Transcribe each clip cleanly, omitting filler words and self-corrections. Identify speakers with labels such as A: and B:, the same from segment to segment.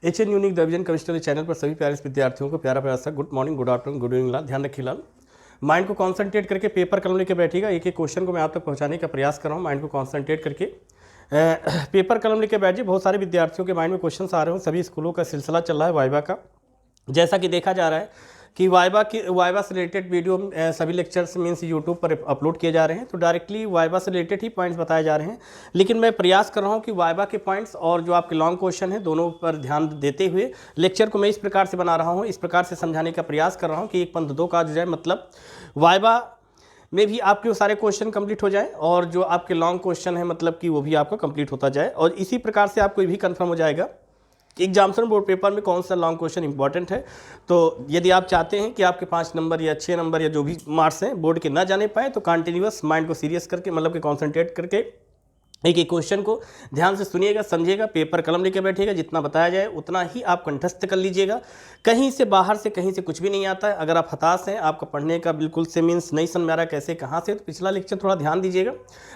A: HN unique division chemistry channel पर सभी प्यारे विद्यार्थियों को प्यारा प्यारा सा good morning, good afternoon, good evening लाल। ध्यान रखिए लाल, माइंड को कॉन्सेंट्रेट करके पेपर कलम लेके बैठिएगा। एक एक क्वेश्चन को मैं आप तक पहुंचाने का प्रयास कर रहा हूँ। माइंड को कॉन्सेंट्रेट करके पेपर कलम लेके बैठिए। बहुत सारे विद्यार्थियों के माइंड में क्वेश्चन आ रहे हो। सभी स्कूलों का सिलसिला चल रहा है वाइवा का। जैसा कि देखा जा रहा है कि वाइवा से रिलेटेड वीडियो सभी लेक्चर्स मीन्स यूट्यूब पर अपलोड किए जा रहे हैं, तो डायरेक्टली वाइवा से रिलेटेड ही पॉइंट्स बताए जा रहे हैं। लेकिन मैं प्रयास कर रहा हूं कि वाइवा के पॉइंट्स और जो आपके लॉन्ग क्वेश्चन हैं दोनों पर ध्यान देते हुए लेक्चर को मैं इस प्रकार से बना रहा हूं, इस प्रकार से समझाने का प्रयास कर रहा हूं कि एक पंथ दो काज हो जाए। मतलब वाइवा में भी आपके वो सारे क्वेश्चन कंप्लीट हो जाए और जो आपके लॉन्ग क्वेश्चन है मतलब कि वो भी आपका कंप्लीट होता जाए। और इसी प्रकार से आपको ये भी कंफर्म हो जाएगा कि एग्जामिनेशन बोर्ड पेपर में कौन सा लॉन्ग क्वेश्चन इंपॉर्टेंट है। तो यदि आप चाहते हैं कि आपके 5 नंबर या 6 नंबर या जो भी मार्क्स हैं बोर्ड के ना जाने पाए, तो कंटिन्यूअस माइंड को सीरियस करके मतलब कि कॉन्सेंट्रेट करके एक एक क्वेश्चन को ध्यान से सुनिएगा, समझिएगा, पेपर कलम लेके बैठिएगा। जितना बताया जाए उतना ही आप कंठस्थ कर लीजिएगा। कहीं से बाहर से कहीं से कुछ भी नहीं आता है। अगर आप हताश हैं, आपका पढ़ने का बिल्कुल से मीन्स नहीं समझ में आ रहा कैसे कहाँ से, तो पिछला लेक्चर थोड़ा ध्यान दीजिएगा।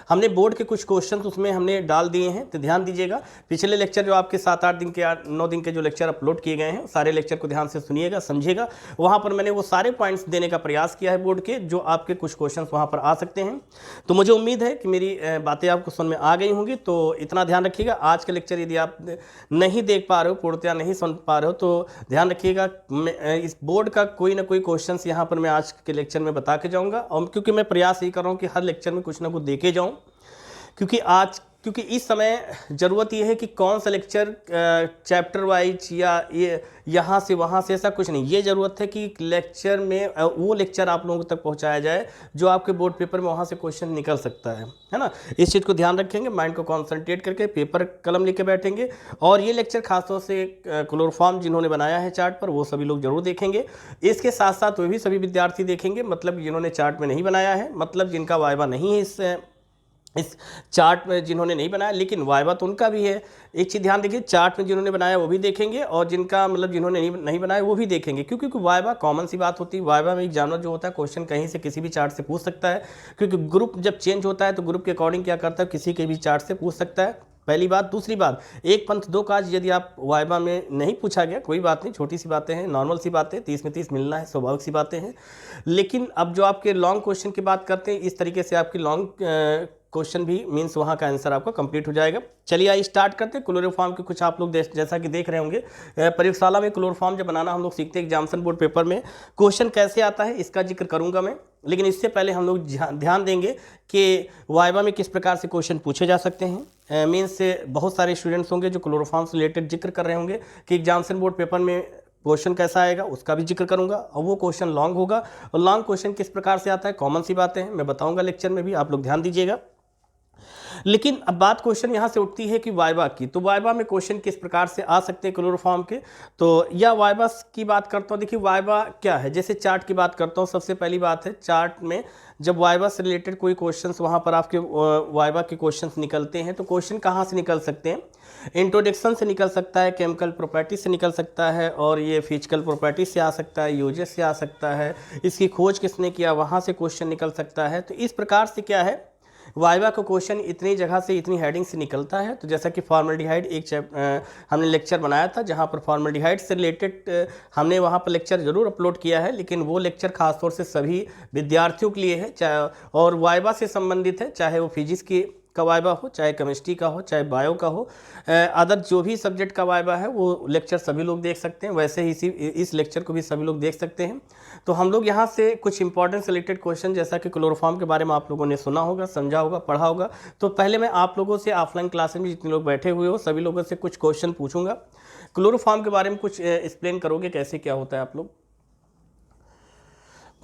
A: हमने बोर्ड के कुछ क्वेश्चन उसमें हमने डाल दिए हैं, तो ध्यान दीजिएगा। पिछले लेक्चर जो आपके 7-8 दिन के 9 दिन के जो लेक्चर अपलोड किए गए हैं, सारे लेक्चर को ध्यान से सुनिएगा, समझिएगा। वहाँ पर मैंने वो सारे पॉइंट्स देने का प्रयास किया है बोर्ड के, जो आपके कुछ क्वेश्चन वहाँ पर आ सकते हैं। तो मुझे उम्मीद है कि मेरी बातें आपको समझ में आ गई होंगी। तो इतना ध्यान रखिएगा। आज का लेक्चर यदि आप नहीं देख पा रहे हो, पूर्णतया नहीं सुन पा रहे हो, तो ध्यान रखिएगा। इस बोर्ड का कोई ना कोई क्वेश्चंस यहाँ पर मैं आज के लेक्चर में बता के जाऊँगा। और क्योंकि मैं प्रयास यही कर रहा हूँ कि हर लेक्चर में कुछ ना कुछ देके जाऊँ, क्योंकि इस समय ज़रूरत ये है कि कौन सा लेक्चर चैप्टर वाइज या ये यहाँ से वहाँ से, ऐसा कुछ नहीं। ये ज़रूरत है कि लेक्चर में वो लेक्चर आप लोगों तक पहुँचाया जाए जो आपके बोर्ड पेपर में वहाँ से क्वेश्चन निकल सकता है ना। इस चीज़ को ध्यान रखेंगे, माइंड को कॉन्सेंट्रेट करके पेपर कलम लेके बैठेंगे। और ये लेक्चर खासतौर से क्लोरोफॉर्म जिन्होंने बनाया है चार्ट पर, वो सभी लोग जरूर देखेंगे। इसके साथ साथ वे भी सभी विद्यार्थी देखेंगे, मतलब जिन्होंने चार्ट में नहीं बनाया है, मतलब जिनका वाइवा नहीं है इस चार्ट में, जिन्होंने नहीं बनाया, लेकिन वाइवा तो उनका भी है। एक चीज़ ध्यान देखिए, चार्ट में जिन्होंने बनाया वो भी देखेंगे और जिनका मतलब जिन्होंने नहीं बनाया वो भी देखेंगे, क्योंकि वाइवा कॉमन सी बात होती है। वाइवा में एग्जामिनर जो होता है क्वेश्चन कहीं से किसी भी चार्ट से पूछ सकता है, क्योंकि ग्रुप जब चेंज होता है तो ग्रुप के अकॉर्डिंग क्या करता है, किसी के भी चार्ट से पूछ सकता है। पहली बात। दूसरी बात, एक पंथ दो काज यदि आप वाइवा में नहीं पूछा गया, कोई बात नहीं, छोटी सी बातें हैं, नॉर्मल सी बातें, 30 में 30 मिलना है, स्वाभाविक सी बातें हैं। लेकिन अब जो आपके लॉन्ग क्वेश्चन की बात करते हैं, इस तरीके से आपकी लॉन्ग क्वेश्चन भी मीन्स वहाँ का आंसर आपका कंप्लीट हो जाएगा। चलिए आइए स्टार्ट करते हैं। क्लोरोफॉर्म के कुछ आप लोग जैसा कि देख रहे होंगे, प्रयोगशाला में क्लोरोफॉर्म जब बनाना हम लोग सीखते हैं, एग्जामिनेशन बोर्ड पेपर में क्वेश्चन कैसे आता है इसका जिक्र करूंगा मैं। लेकिन इससे पहले हम लोग ध्यान देंगे कि वाइवा में किस प्रकार से क्वेश्चन पूछे जा सकते हैं। मीन्स से बहुत सारे स्टूडेंट्स होंगे जो क्लोरोफॉर्म से रिलेटेड जिक्र कर रहे होंगे कि एग्जामिनेशन बोर्ड पेपर में क्वेश्चन कैसा आएगा, उसका भी जिक्र करूंगा। और वो क्वेश्चन लॉन्ग होगा, और लॉन्ग क्वेश्चन किस प्रकार से आता है, कॉमन सी बातें हैं, मैं बताऊंगा लेक्चर में भी, आप लोग ध्यान दीजिएगा। लेकिन अब बात क्वेश्चन यहाँ से उठती है कि वाइवा की, तो वाइवा में क्वेश्चन किस प्रकार से आ सकते हैं क्लोरोफॉर्म के। तो या वाइवा की बात करता हूँ। देखिए वाइवा क्या है, जैसे चार्ट की बात करता हूँ। सबसे पहली बात है, चार्ट में जब वाइवा से रिलेटेड कोई क्वेश्चंस वहाँ पर आपके वाइवा के क्वेश्चंस निकलते हैं, तो क्वेश्चन कहाँ से निकल सकते हैं, इंट्रोडक्शन से निकल सकता है, केमिकल प्रॉपर्टीज से निकल सकता है, और ये फिजिकल प्रॉपर्टीज से आ सकता है, यूजेस से आ सकता है, इसकी खोज किसने किया वहाँ से क्वेश्चन निकल सकता है। तो इस प्रकार से क्या है, वाइवा का क्वेश्चन इतनी जगह से, इतनी हेडिंग से निकलता है। तो जैसा कि फॉर्मल्डिहाइड एक हमने लेक्चर बनाया था जहाँ पर फॉर्मल्डिहाइड से रिलेटेड हमने वहाँ पर लेक्चर ज़रूर अपलोड किया है, लेकिन वो लेक्चर खासतौर से सभी विद्यार्थियों के लिए है, चाहे और वाइवा से संबंधित है, चाहे वो फिजिक्स की का वाइवा हो, चाहे केमिस्ट्री का हो, चाहे बायो का हो, अदर जो भी सब्जेक्ट का वाइवा है वो लेक्चर सभी लोग देख सकते हैं। वैसे ही इस लेक्चर को भी सभी लोग देख सकते हैं। तो हम लोग यहाँ से कुछ इंपॉर्टेंट सिलेक्टेड क्वेश्चन, जैसा कि क्लोरोफॉर्म के बारे में आप लोगों ने सुना होगा, समझा होगा, पढ़ा होगा, तो पहले मैं आप लोगों से ऑफलाइन क्लास में जितने लोग बैठे हुए हो सभी लोगों से कुछ क्वेश्चन पूछूंगा। क्लोरोफॉर्म के बारे में कुछ एक्सप्लेन करोगे कैसे क्या होता है, आप लोग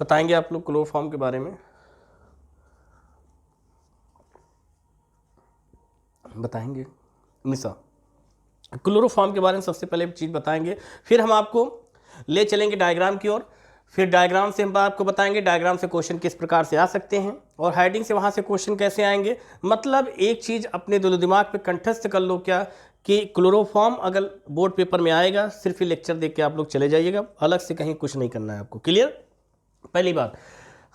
A: बताएंगे। आप लोग क्लोरोफॉर्म के बारे में बताएंगे। मिसा क्लोरोफॉर्म के बारे में सबसे पहले चीज़ बताएंगे, फिर हम आपको ले चलेंगे डायग्राम की ओर, फिर डायग्राम से हम आपको बताएंगे डायग्राम से क्वेश्चन किस प्रकार से आ सकते हैं, और हेडिंग से वहाँ से क्वेश्चन कैसे आएंगे। मतलब एक चीज़ अपने दिलो दिमाग पे कंठस्थ कर लो क्या, कि क्लोरोफॉर्म अगर बोर्ड पेपर में आएगा, सिर्फ ये लेक्चर देख के आप लोग चले जाइएगा, अलग से कहीं कुछ नहीं करना है आपको। क्लियर। पहली बात,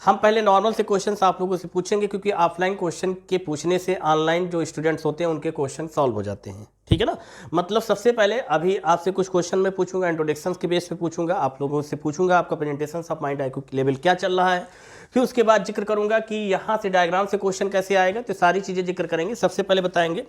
A: हम पहले नॉर्मल से क्वेश्चंस आप लोगों से पूछेंगे, क्योंकि ऑफलाइन क्वेश्चन के पूछने से ऑनलाइन जो स्टूडेंट्स होते हैं उनके क्वेश्चन सॉल्व हो जाते हैं, ठीक है ना। मतलब सबसे पहले अभी आपसे कुछ क्वेश्चन मैं पूछूंगा, इंट्रोडक्शन के बेस पे पूछूंगा, आप लोगों से पूछूंगा आपका presentation of mind IQ level क्या चल रहा है। फिर उसके बाद जिक्र करूंगा कि यहाँ से डायग्राम से क्वेश्चन कैसे आएगा, तो सारी चीज़ें जिक्र करेंगे। सबसे पहले बताएंगे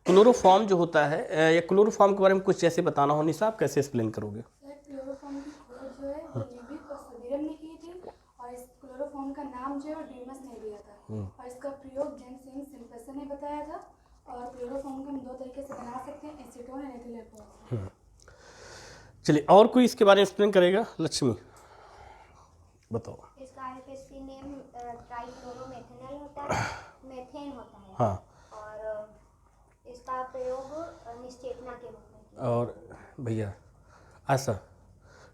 A: क्लोरोफॉर्म जो होता है, या क्लोरोफॉर्म के बारे में कुछ जैसे बताना हो, निशा आप कैसे एक्सप्लेन करोगे?
B: क्लोरोफॉर्म की खोज जो है वो लिविक और सदीरन ने की थी, और इस क्लोरोफॉर्म का नाम जो है वो डीमस ने दिया था, और इसका प्रयोग जेम्स सिम्पसन ने बताया था। और क्लोरोफॉर्म को हम दो तरीके से बना सकते हैं, एसीटोन और एथिल अल्कोहल।
A: चलिए, और कोई इसके बारे में एक्सप्लेन करेगा? लक्ष्मी बताओ।
C: इसका आईपीएससी नेम ट्राइक्लोरोमेथेनॉल होता है, मेथेन होता है।
A: हाँ,
C: और इसका प्रयोग निश्चेतना के रूप में किया।
A: और भैया ऐसा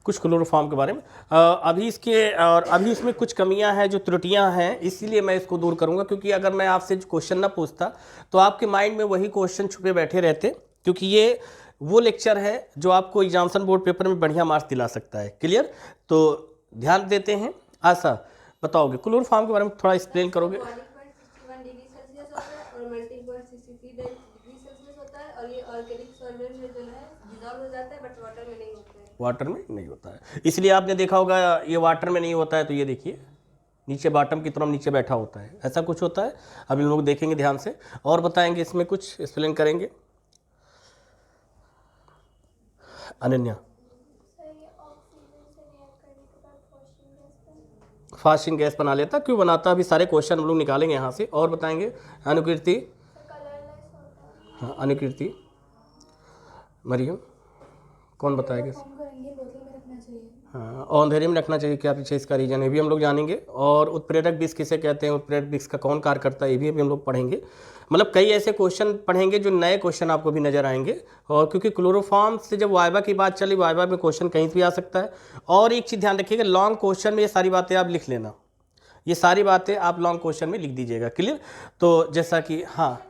A: कुछ क्लोरोफॉर्म के बारे में अभी इसके, और अभी इसमें कुछ कमियां हैं, जो त्रुटियां हैं, इसीलिए मैं इसको दूर करूंगा। क्योंकि अगर मैं आपसे क्वेश्चन ना पूछता तो आपके माइंड में वही क्वेश्चन छुपे बैठे रहते, क्योंकि ये वो लेक्चर है जो आपको एग्जामिनेशन बोर्ड पेपर में बढ़िया मार्क्स दिला सकता है। क्लियर? तो ध्यान देते हैं। ऐसा बताओगे क्लोरोफॉर्म के बारे में थोड़ा एक्सप्लेन करोगे? वाटर में नहीं होता है, इसलिए आपने देखा होगा ये वाटर में नहीं होता है। तो ये देखिए नीचे बॉटम की तरफ नीचे बैठा होता है, ऐसा कुछ होता है। अभी लोग देखेंगे ध्यान से और बताएंगे, इसमें कुछ एक्सप्लेन करेंगे। अनन्या, फास्टिंग गैस बना लेता, क्यों बनाता? अभी सारे क्वेश्चन हम लोग निकालेंगे यहाँ से और बताएंगे। अनुकीर्ति, हाँ अनुकीर्ति, मरियम, कौन बताएगा? हाँ, और अंधेरे में रखना चाहिए, क्या पीछे इसका रीजन है भी हम लोग जानेंगे। और उत्प्रेरक विष किसे कहते हैं, उत्प्रेरक विष का कौन कार्य करता है, ये भी अभी हम लोग पढ़ेंगे। मतलब कई ऐसे क्वेश्चन पढ़ेंगे जो नए क्वेश्चन आपको भी नजर आएंगे। और क्योंकि क्लोरोफॉर्म से जब वाइवा की बात चली, वाइवा में क्वेश्चन कहीं भी आ सकता है। और एक चीज़ ध्यान रखिएगा, लॉन्ग क्वेश्चन में ये सारी बातें आप लिख लेना, ये सारी बातें आप लॉन्ग क्वेश्चन में लिख दीजिएगा। क्लियर? तो जैसा कि हाँ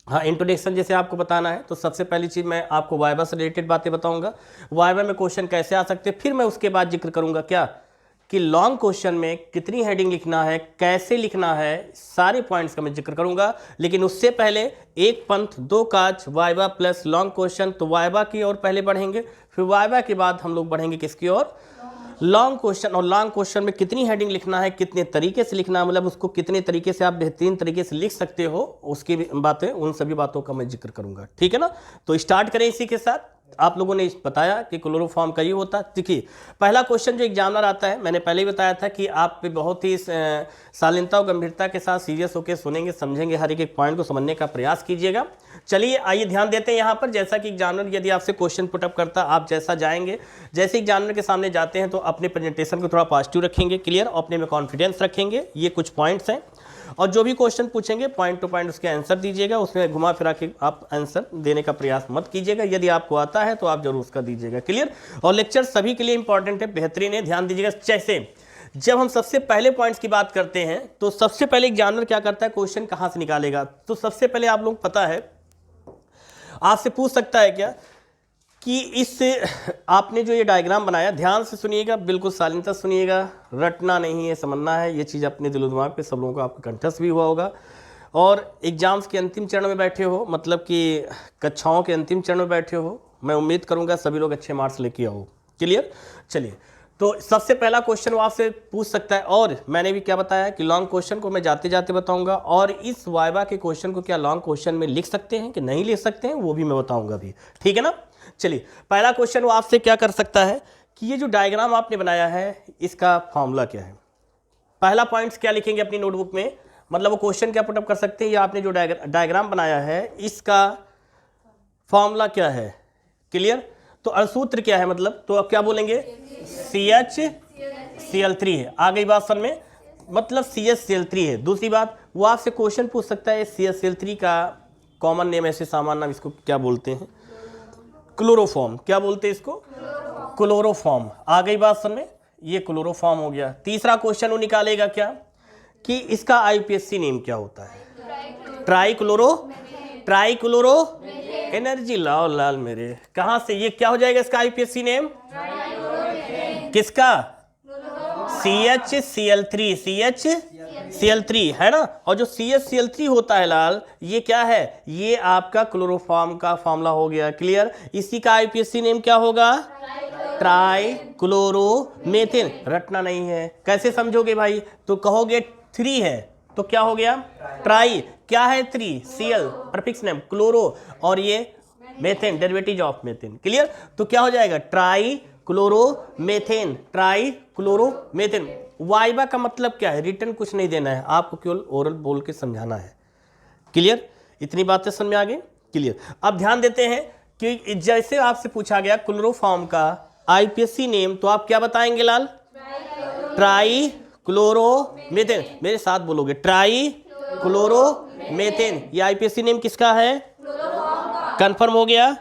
A: इंट्रोडक्शन जैसे आपको बताना है, तो सबसे पहली चीज़ मैं आपको वाइवा से रिलेटेड बातें बताऊंगा, वाइवा में क्वेश्चन कैसे आ सकते हैं। फिर मैं उसके बाद जिक्र करूंगा क्या कि लॉन्ग क्वेश्चन में कितनी हेडिंग लिखना है, कैसे लिखना है, सारे पॉइंट्स का मैं जिक्र करूंगा। लेकिन उससे पहले एक पंथ दो काज, वाइवा प्लस लॉन्ग क्वेश्चन। तो वाइवा की ओर पहले बढ़ेंगे, फिर वाइवा के बाद हम लोग बढ़ेंगे किसकी ओर? Long question. और लॉन्ग क्वेश्चन में कितनी हेडिंग लिखना है, कितने तरीके से लिखना है, मतलब उसको कितने तरीके से आप बेहतरीन तरीके से लिख सकते हो, उसकी बातें, उन सभी बातों का मैं जिक्र करूंगा। ठीक है ना? तो स्टार्ट करें इसी के साथ। आप लोगों ने बताया कि क्लोरोफॉर्म का ये होता है। देखिए पहला क्वेश्चन जो एग्जामिनर आता है, मैंने पहले ही बताया था कि आप पे बहुत ही शालीनता और गंभीरता के साथ सीरियस होकर सुनेंगे, समझेंगे, हर एक पॉइंट को समझने का प्रयास कीजिएगा। चलिए आइए ध्यान देते हैं यहाँ पर। जैसा कि एग्जामिनर यदि आपसे क्वेश्चन पुटअप करता, आप जैसा जाएंगे, जैसे एग्जामिनर के सामने जाते हैं तो अपने प्रेजेंटेशन को थोड़ा पॉजिटिव रखेंगे, क्लियर, अपने में कॉन्फिडेंस रखेंगे। ये कुछ पॉइंट्स हैं। और जो भी क्वेश्चन पूछेंगे पॉइंट टू पॉइंट उसके आंसर दीजिएगा, उसमें घुमा फिरा के आप आंसर देने का प्रयास मत कीजिएगा। यदि आपको आता है तो आप जरूर उसका दीजिएगा। क्लियर? और लेक्चर सभी के लिए इंपॉर्टेंट है, बेहतरीन है, ध्यान दीजिएगा। जैसे जब हम सबसे पहले पॉइंट्स की बात करते हैं तो सबसे पहले एग्जामिनर क्या करता है, क्वेश्चन कहाँ से निकालेगा। तो सबसे पहले आप लोग पता है, आपसे पूछ सकता है क्या कि इससे आपने जो ये डायग्राम बनाया, ध्यान से सुनिएगा, बिल्कुल शालीनता सुनिएगा, रटना नहीं है, समझना है। ये चीज़ अपने दिलो दिमाग पे सब लोगों को आपका कंठस्थ भी हुआ होगा। और एग्जाम्स के अंतिम चरण में बैठे हो, मतलब कि कक्षाओं के अंतिम चरण में बैठे हो, मैं उम्मीद करूँगा सभी लोग अच्छे मार्क्स लेके आओ। क्लियर? चलिए, तो सबसे पहला क्वेश्चन वो आपसे पूछ सकता है। और मैंने भी क्या बताया कि लॉन्ग क्वेश्चन को मैं जाते जाते बताऊंगा, और इस वाइवा के क्वेश्चन को क्या लॉन्ग क्वेश्चन में लिख सकते हैं कि नहीं लिख सकते हैं, वो भी मैं बताऊंगा भी। ठीक है ना? चलिए, पहला क्वेश्चन वो आपसे क्या कर सकता है कि ये जो डायग्राम आपने बनाया है, इसका फॉर्मूला क्या है। पहला पॉइंट्स क्या लिखेंगे अपनी नोटबुक में, मतलब वो क्वेश्चन क्या पुटअप कर सकते हैं, या आपने जो डायग्राम बनाया है इसका फॉर्मूला क्या है। क्लियर? तो अणुसूत्र क्या है, मतलब तो अब क्या बोलेंगे, CHCl3 है। आ गई बात समझ में, मतलब CHCl3 है। दूसरी बात, वो आपसे क्वेश्चन पूछ सकता है CHCl3 का कॉमन नेम, ऐसे सामान्य नाम, इसको क्या बोलते हैं, क्लोरोफॉर्म। क्या बोलते हैं इसको? क्लोरोफॉर्म। आ गई बात समझ में, ये क्लोरोफॉर्म हो गया। तीसरा क्वेश्चन वो निकालेगा क्या कि इसका आईपीएससी नेम क्या होता है, ट्राइक्लोरो एनर्जी। लाओ लाल मेरे, कहां से, ये क्या हो जाएगा इसका आईपीएससी नेम, किसका, CHCl3 CHCl3 है ना। और जो CHCl3 होता है लाल, ये क्या है, ये आपका क्लोरोफॉर्म का फॉर्मूला हो गया। क्लियर। इसी का IUPAC नेम क्या होगा, ट्राई क्लोरोमेथेन। रटना नहीं है, कैसे समझोगे भाई, तो कहोगे 3 है तो क्या हो गया, ट्राई, क्या है 3, Cl प्रीफिक्स नेम, क्लोरो, और ये methane, derivative of methane. Clear. तो क्या हो जाएगा, try chloromethane, try chloromethane. Viva का मतलब क्या है, रिटर्न कुछ नहीं देना है आपको, केवल ओरल बोल के समझाना है। क्लियर। इतनी बातें समझ में आ गई। क्लियर। अब ध्यान देते हैं कि जैसे आपसे पूछा गया क्लोरोफॉर्म का IUPAC नेम, तो आप क्या बताएंगे लाल, ट्राई क्लोरोमेथेन। मेरे साथ बोलोगे, ट्राई क्लोरोमेथेन। ये IUPAC नेम किसका है, कंफर्म हो गया,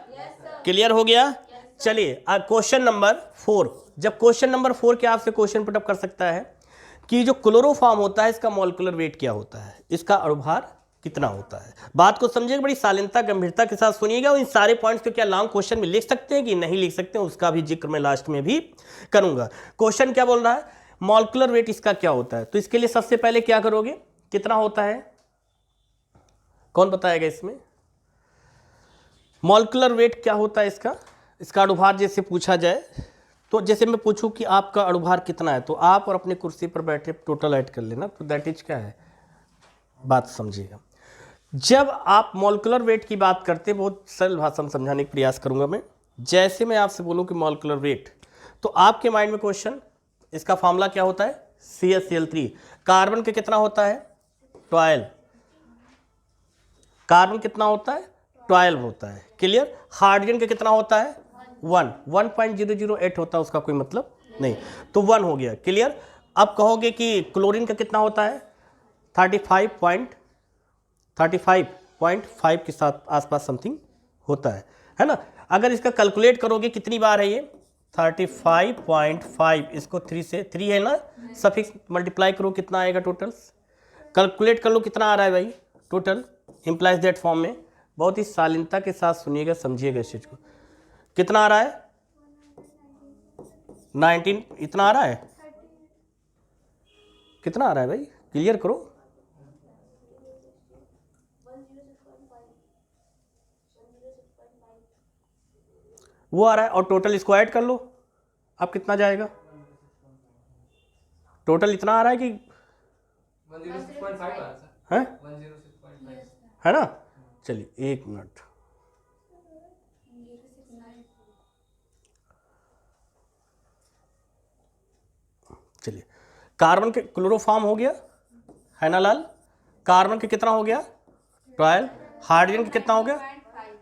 A: क्लियर हो गया। चलिए क्वेश्चन नंबर 4। जब क्वेश्चन नंबर 4 के आपसे क्वेश्चन पुटअप कर सकता है कि जो क्लोरोफॉर्म होता है इसका मॉलिक्यूलर वेट क्या होता है, इसका अणुभार कितना होता है। बात को समझिएगा, बड़ी शालीनता गंभीरता के साथ सुनिएगा। और इन सारे पॉइंट्स को क्या लॉन्ग क्वेश्चन में लिख सकते हैं कि नहीं लिख सकते हैं, उसका भी जिक्र मैं लास्ट में भी करूंगा। क्वेश्चन क्या बोल रहा है, मॉलिक्यूलर वेट इसका क्या होता है। तो इसके लिए सबसे पहले क्या करोगे, कितना होता है, कौन बताएगा इसमें, मॉलिक्यूलर वेट क्या होता है इसका अणुभार जैसे पूछा जाए, तो जैसे मैं पूछूं कि आपका अणुभार कितना है, तो आप और अपने कुर्सी पर बैठे टोटल ऐड कर लेना, तो दैट इज क्या है, बात समझिएगा। जब आप मॉलिक्यूलर वेट की बात करते हैं, बहुत सरल भाषा में समझाने का प्रयास करूंगा मैं। जैसे मैं आपसे बोलूं कि मॉलिक्यूलर वेट, तो आपके माइंड में क्वेश्चन, इसका फॉर्मूला क्या होता है, CHCl3। कार्बन के कितना होता है, 12, कार्बन कितना होता है, 12 होता है। क्लियर। हाइड्रोजन के कितना होता है, 1.008 होता है, उसका कोई मतलब नहीं, तो 1 हो गया। क्लियर। अब कहोगे कि क्लोरीन का कितना होता है, 35.5 के साथ आसपास समथिंग होता है ना। अगर इसका कैलकुलेट करोगे कितनी बार है ये, 35.5, इसको 3 से, 3 है ना, सफिक्स मल्टीप्लाई करो, कितना आएगा टोटल, कैलकुलेट कर लो कितना आ रहा है भाई टोटल, इंप्लाइज दैट फॉर्म में। बहुत ही शालीनता के साथ सुनिएगा, समझिएगा इस चीज को। कितना आ रहा है, 19, इतना आ रहा है, कितना आ रहा है भाई, क्लियर करो। वो आ रहा है, और टोटल इसको ऐड कर लो, अब कितना जाएगा, टोटल इतना आ रहा है कि 106.5 है ना। चलिए 1 मिनट, चलिए कार्बन के क्लोरोफॉर्म हो गया है ना लाल, कार्बन के कितना हो गया 12, हाइड्रोजन के कितना हो गया,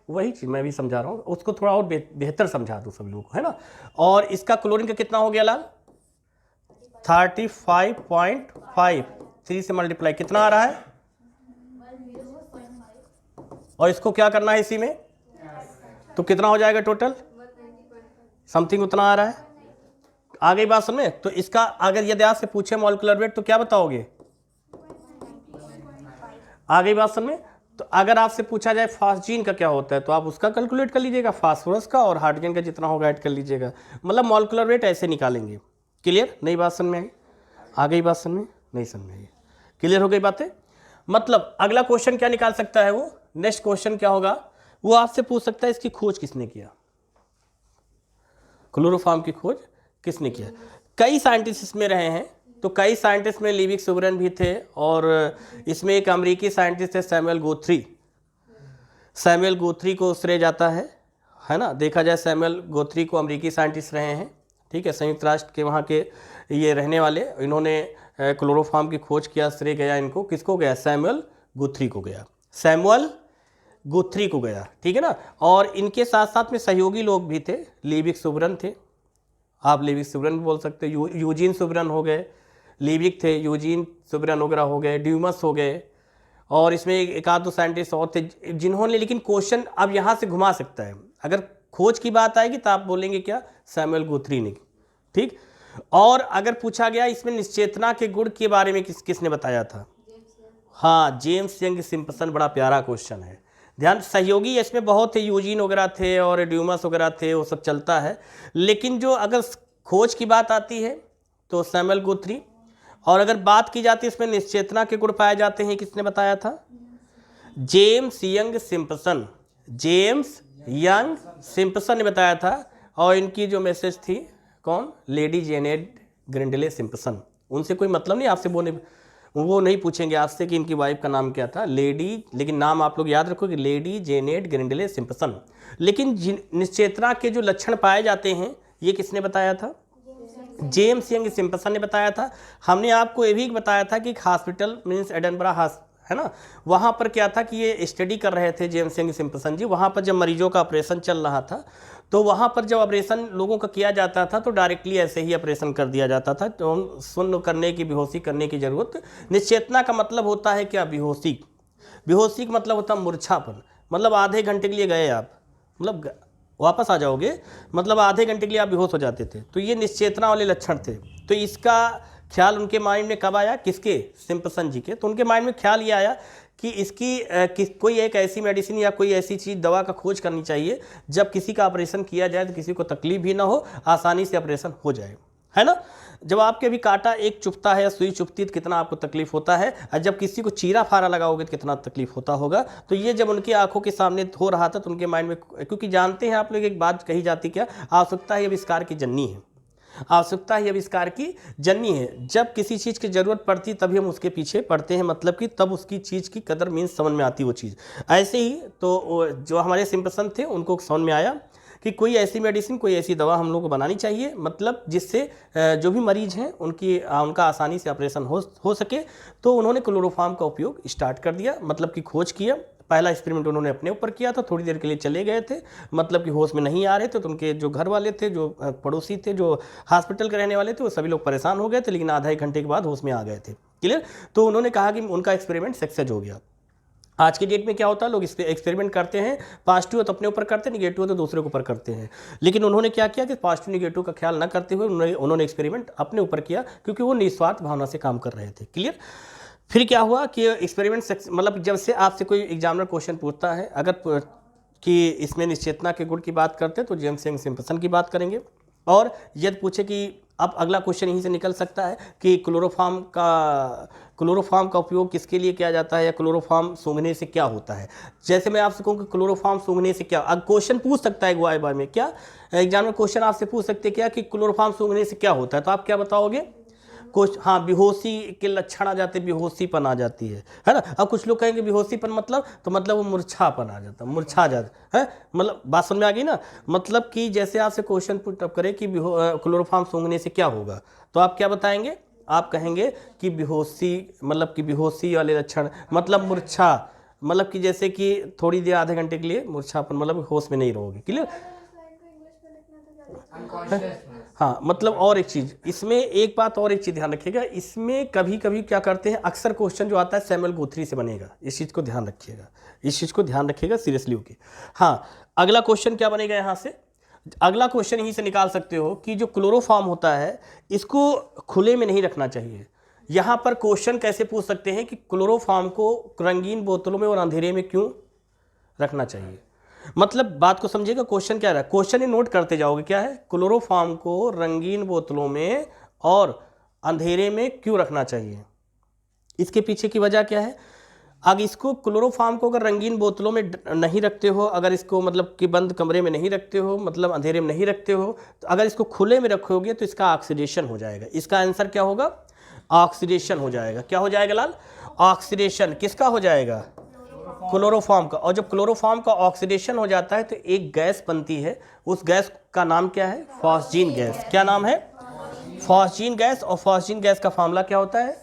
A: वही चीज मैं भी समझा रहा हूँ, उसको थोड़ा और बेहतर समझा दूँ सब लोगों को, है ना। और इसका क्लोरीन का कितना हो गया लाल, 35.5, 3 से मल्टीप्लाई कितना आ रहा है, और इसको क्या करना है इसी में, तो कितना हो जाएगा टोटल, समथिंग उतना आ रहा है। आ गई बात समझ। तो इसका अगर यदि आपसे पूछे मॉलिक्यूलर वेट तो क्या बताओगे, आ गई बात समझ। तो अगर आपसे पूछा जाए फास्जीन का क्या होता है, तो आप उसका कैलकुलेट कर लीजिएगा, फास्फोरस का, और हाइड्रोजन का जितना होगा ऐड कर लीजिएगा, मतलब मॉलिक्यूलर वेट ऐसे निकालेंगे। क्लियर। नई बात समझ में आई, आ गई बात समझ में, नहीं समझ में आई, क्लियर हो गई बातें। मतलब अगला क्वेश्चन क्या निकाल सकता है वो, नेक्स्ट क्वेश्चन क्या होगा, वो आपसे पूछ सकता है इसकी खोज किसने किया, क्लोरोफॉर्म की खोज किसने किया। कई साइंटिस्ट इसमें रहे हैं, तो कई साइंटिस्ट में लिविक सुबरन भी थे, और इसमें एक अमेरिकी साइंटिस्ट है सैमुअल गुथरी, सैमुअल गुथरी को श्रेय जाता है ना। देखा जाए सैमुअल गुथरी को अमेरिकी साइंटिस्ट रहे हैं, ठीक है, संयुक्त राष्ट्र के वहाँ के ये रहने वाले, इन्होंने क्लोरोफॉर्म की खोज किया, श्रेय गया इनको, किसको गया, सैमुअल गुथरी को गया, सैमुअल गुथरी को गया, ठीक है ना। और इनके साथ साथ में सहयोगी लोग भी थे, लिविक सुबरन थे, आप लिविक सुबरन भी बोल सकते हो, यूजीन सुबरन हो गए, लिविक थे, यूजीन सुबरन वगैरह हो गए, ड्यूमस हो गए, और इसमें एक आध दो साइंटिस्ट और थे जिन्होंने, लेकिन क्वेश्चन अब यहाँ से घुमा सकता है, अगर खोज की बात आएगी तो आप बोलेंगे क्या, सैमुअल गुथरी ने, ठीक। और अगर पूछा गया इसमें निश्चेतना के गुण के बारे में किसने बताया था, हाँ, जेम्स यंग सिम्पसन, बड़ा प्यारा क्वेश्चन है। ध्यान, सहयोगी इसमें बहुत थे, यूजीन वगैरह थे और ड्यूमस वगैरह थे, वो सब चलता है, लेकिन जो अगर खोज की बात आती है तो सैमुअल गुथरी। और अगर बात की जाती है इसमें निश्चेतना के गुण पाए जाते हैं, किसने बताया था? James Young Simpson. James Young Simpson ने बताया था। और इनकी जो मैसेज थी कौन? Lady Janet Grindlay Simpson. उनसे कोई मतलब नहीं, आपसे वो नहीं पूछेंगे आपसे कि इनकी वाइफ का नाम क्या था, लेडी, लेकिन नाम आप लोग याद रखो कि लेडी जेनेट ग्रिंडले सिम्पसन। लेकिन निश्चेतना के जो लक्षण पाए जाते हैं ये किसने बताया था? जेम्स यंग सिम्पसन ने बताया था। हमने आपको ये भी बताया था कि एक हॉस्पिटल मीन्स एडनबरा है ना, वहाँ पर क्या था कि ये स्टडी कर रहे थे जेम्स यंग सिम्पसन जी। वहाँ पर जब मरीजों का ऑपरेशन चल रहा था तो वहाँ पर जब ऑपरेशन लोगों का किया जाता था तो डायरेक्टली ऐसे ही ऑपरेशन कर दिया जाता था, तो सुन्न करने की, बेहोशी करने की जरूरत। निश्चेतना का मतलब होता है क्या? बेहोशी। बेहोशी का मतलब होता है मूर्छापन। मतलब आधे घंटे के लिए गए आप, मतलब वापस आ जाओगे, मतलब आधे घंटे के लिए आप बेहोश हो जाते थे, तो ये निश्चेतना वाले लक्षण थे। तो इसका ख्याल उनके माइंड में कब आया? किसके? सिम्पसन जी के। तो उनके माइंड में ख्याल ये आया कि इसकी कोई एक ऐसी मेडिसिन या कोई ऐसी चीज़, दवा का खोज करनी चाहिए जब किसी का ऑपरेशन किया जाए तो किसी को तकलीफ भी ना हो, आसानी से ऑपरेशन हो जाए, है ना। जब आपके भी कांटा एक चुभता है या सुई चुभती है तो कितना आपको तकलीफ होता है, और जब किसी को चीरा फारा लगाओगे तो कितना तकलीफ होता होगा। तो ये जब उनकी आंखों के सामने हो रहा था तो उनके माइंड में, क्योंकि जानते हैं आप लोग एक बात कही जाती क्या, आवश्यकता ही आविष्कार की जननी है। आवश्यकता ही आविष्कार की जननी है। जब किसी चीज़ की ज़रूरत पड़ती तभी हम उसके पीछे पड़ते हैं, मतलब कि तब उसकी चीज़ की कदर मीन्स समझ में आती वो चीज़। ऐसे ही तो जो हमारे सिम्पसन थे उनको समझ में आया कि कोई ऐसी मेडिसिन, कोई ऐसी दवा हम लोग को बनानी चाहिए, मतलब जिससे जो भी मरीज हैं उनका आसानी से ऑपरेशन हो सके। तो उन्होंने क्लोरोफॉर्म का उपयोग स्टार्ट कर दिया, मतलब कि खोज किया। पहला एक्सपेरिमेंट उन्होंने अपने ऊपर किया था, थोड़ी देर के लिए चले गए थे, मतलब कि होश में नहीं आ रहे थे, तो उनके जो घर वाले थे, जो पड़ोसी थे, जो हॉस्पिटल के रहने वाले थे, वो सभी लोग परेशान हो गए थे, लेकिन आधा एक घंटे के बाद होश में आ गए थे। क्लियर। तो उन्होंने कहा कि उनका एक्सपेरिमेंट सक्सेस हो गया। आज के डेट में क्या होता है, लोग एक्सपेरिमेंट करते हैं, पॉजिटिव तो अपने ऊपर करते हैं, निगेटिव तो दूसरे के ऊपर करते हैं। लेकिन उन्होंने क्या किया कि पॉजिटिव निगेटिव का ख्याल न करते हुए उन्होंने एक्सपेरिमेंट अपने ऊपर किया, क्योंकि वो निस्वार्थ भावना से काम कर रहे थे। क्लियर। फिर क्या हुआ कि एक्सपेरिमेंट मतलब जब से आपसे कोई एग्जामिनर क्वेश्चन पूछता है अगर कि इसमें निश्चेतना के गुण की बात करते हैं तो जेम्स यंग सिम्पसन की बात करेंगे। और यदि पूछे कि अब अगला क्वेश्चन यहीं से निकल सकता है कि क्लोरोफॉर्म का उपयोग किसके लिए किया जाता है, या क्लोरोफॉर्म सूंघने से क्या होता है। जैसे मैं आपसे कहूँ कि क्लोरोफॉर्म सूंघने से क्या, अब क्वेश्चन पूछ सकता है वाई बार में, क्या एग्जाम में क्वेश्चन आपसे पूछ सकते हैं क्या कि क्लोरोफॉर्म सूंघने से क्या होता है, तो आप क्या बताओगे? कुछ, हाँ, बेहोशी के लक्षण आ जाते, बेहोशीपन आ जाती है ना। अब कुछ लोग कहेंगे बेहोशीपन मतलब, तो मतलब वो मूर्छापन आ जाता, मूर्छा जाता है, मतलब बात समझ में आ गई ना। मतलब कि जैसे आपसे क्वेश्चन पुट अप करे कि क्लोरोफॉर्म सूंघने से क्या होगा, तो आप क्या बताएंगे? आप कहेंगे कि बेहोशी, मतलब कि बेहोशी वाले लक्षण, मतलब मूर्छा, मतलब कि जैसे कि थोड़ी देर, आधे घंटे के लिए मूर्छापन, मतलब होश में नहीं रहोगे। क्लियर। हाँ, मतलब और एक चीज़ इसमें, एक बात और एक चीज़ ध्यान रखिएगा, इसमें कभी कभी क्या करते हैं, अक्सर क्वेश्चन जो आता है सैमुअल गुथरी से बनेगा, इस चीज़ को ध्यान रखिएगा, इस चीज़ को ध्यान रखिएगा सीरियसली ओके। हाँ, अगला क्वेश्चन क्या बनेगा यहाँ से? अगला क्वेश्चन यहीं से निकाल सकते हो कि जो क्लोरोफॉर्म होता है इसको खुले में नहीं रखना चाहिए। यहाँ पर क्वेश्चन कैसे पूछ सकते हैं कि क्लोरोफॉर्म को रंगीन बोतलों में और अंधेरे में क्यों रखना चाहिए, मतलब बात को समझिएगा। क्वेश्चन क्या रहा, क्वेश्चन ही नोट करते जाओगे, क्या है? क्लोरोफॉर्म को रंगीन बोतलों में और अंधेरे में क्यों रखना चाहिए, इसके पीछे की वजह क्या है? अगर इसको क्लोरोफॉर्म को अगर रंगीन बोतलों में नहीं रखते हो, अगर इसको मतलब कि बंद कमरे में नहीं रखते हो, मतलब अंधेरे में नहीं रखते हो, तो अगर इसको खुले में रखोगे तो इसका ऑक्सीडेशन हो जाएगा। इसका आंसर क्या होगा? ऑक्सीडेशन हो जाएगा। क्या हो जाएगा लाल? ऑक्सीडेशन। किसका हो जाएगा? क्लोरोफॉर्म का। और जब क्लोरोफॉर्म का ऑक्सीडेशन हो जाता है तो एक गैस बनती है, उस गैस का नाम क्या है? Phosgene gas. क्या नाम है? Phosgene gas. और फॉस्जीन गैस का फार्मूला क्या होता है?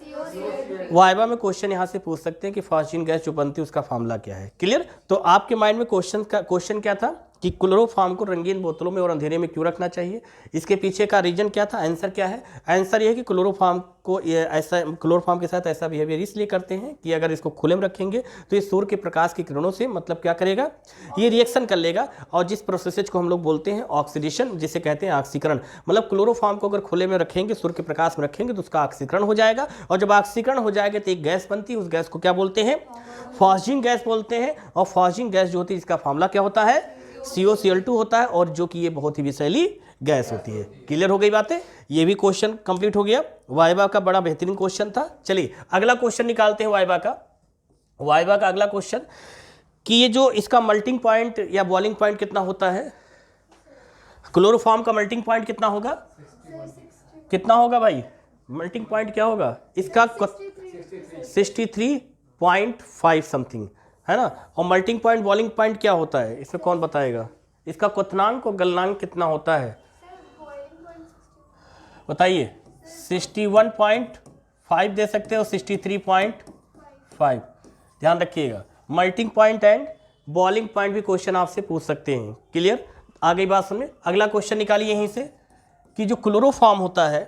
A: वाइवा में क्वेश्चन यहाँ से पूछ सकते हैं कि फॉस्जीन गैस जो बनती है उसका फार्मूला क्या है। क्लियर। तो आपके माइंड में क्वेश्चन क्या था कि क्लोरोफॉर्म को रंगीन बोतलों में और अंधेरे में क्यों रखना चाहिए, इसके पीछे का रीजन क्या था? आंसर क्या है? आंसर ये है कि क्लोरोफॉर्म के साथ ऐसा बिहेवियर इसलिए करते हैं कि अगर इसको खुले में रखेंगे तो ये सूर्य के प्रकाश की किरणों से मतलब क्या करेगा, ये रिएक्शन कर लेगा, और जिस प्रोसेस को हम लोग बोलते हैं ऑक्सीडेशन, जिसे कहते हैं ऑक्सीकरण। मतलब क्लोरोफॉर्म को अगर खुले में रखेंगे, सूर्य के प्रकाश में रखेंगे तो उसका ऑक्सीकरण हो जाएगा, और जब ऑक्सीकरण हो जाएगा तो एक गैस बनती है, उस गैस को क्या बोलते हैं? फॉस्जीन गैस बोलते हैं। और फॉस्जीन गैस जो होती है इसका फार्मूला क्या होता है? COCl2 होता है और जो कि ये बहुत ही विषैली गैस होती है। क्लियर हो गई बातें, ये भी क्वेश्चन कंप्लीट हो गया। वाइवा का बड़ा बेहतरीन क्वेश्चन था। चलिए अगला क्वेश्चन निकालते हैं वाइवा का अगला क्वेश्चन कि ये जो इसका मेल्टिंग पॉइंट या बॉइलिंग पॉइंट कितना होता है, क्लोरोफॉर्म का मेल्टिंग पॉइंट कितना होगा, कितना होगा भाई, मेल्टिंग पॉइंट क्या होगा इसका 63.5 समथिंग है ना। और मेल्टिंग पॉइंट बॉइलिंग पॉइंट क्या होता है इसमें कौन बताएगा, इसका क्वथनांक और गलनांक कितना होता है बताइए। 61.5 दे सकते हो, 63.5। ध्यान रखिएगा, melting point and boiling point भी क्वेश्चन आपसे पूछ सकते हैं। क्लियर, आ गई बात समझ में। अगला क्वेश्चन निकालिए यहीं से कि जो क्लोरोफॉर्म होता है,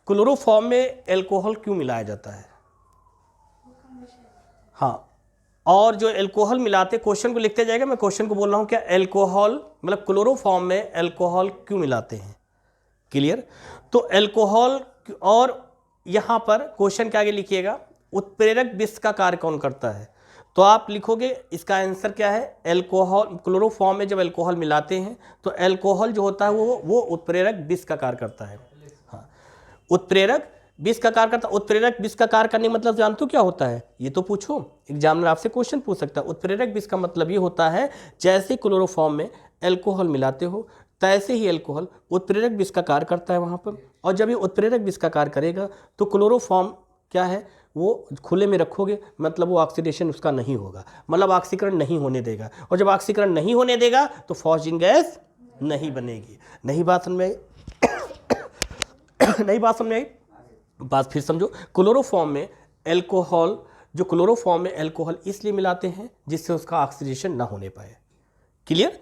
A: क्लोरोफॉर्म में एल्कोहल क्यों मिलाया जाता है। हाँ, और जो एल्कोहल मिलाते, क्वेश्चन को लिखते जाएगा, मैं क्वेश्चन को बोल रहा हूँ क्या, एल्कोहल मतलब क्लोरोफॉर्म में एल्कोहल क्यों मिलाते हैं। क्लियर, तो एल्कोहल, और यहाँ पर क्वेश्चन के आगे लिखिएगा उत्प्रेरक विष का कार्य कौन करता है, तो आप लिखोगे इसका आंसर क्या है, एल्कोहल। क्लोरोफॉर्म में जब एल्कोहल मिलाते हैं तो एल्कोहल जो होता है वो उत्प्रेरक विष का कार्य करता है। हाँ, उत्प्रेरक विष का कार्य करता है। उत्प्रेरक विष का कार्य करने का मतलब जानते हो क्या होता है, ये तो पूछो, एग्जामिनर आपसे क्वेश्चन पूछ सकता है। उत्प्रेरक विष का मतलब ये होता है जैसे क्लोरोफॉर्म में एल्कोहल मिलाते हो तैसे ही एल्कोहल उत्प्रेरक विष का कार्य करता है वहाँ पर, और जब ये उत्प्रेरक विष का कार्य करेगा तो क्लोरोफॉर्म क्या है, वो खुले में रखोगे मतलब वो ऑक्सीडेशन उसका नहीं होगा, मतलब ऑक्सीकरण नहीं होने देगा, और जब ऑक्सीकरण नहीं होने देगा तो फॉस्फिन गैस नहीं बनेगी। नहीं बात समझ में आई नहीं बात समझ में आई, बात फिर समझो। क्लोरोफॉर्म में एल्कोहल, जो क्लोरोफॉर्म में एल्कोहल इसलिए मिलाते हैं जिससे उसका ऑक्सीडेशन ना होने पाए। क्लियर,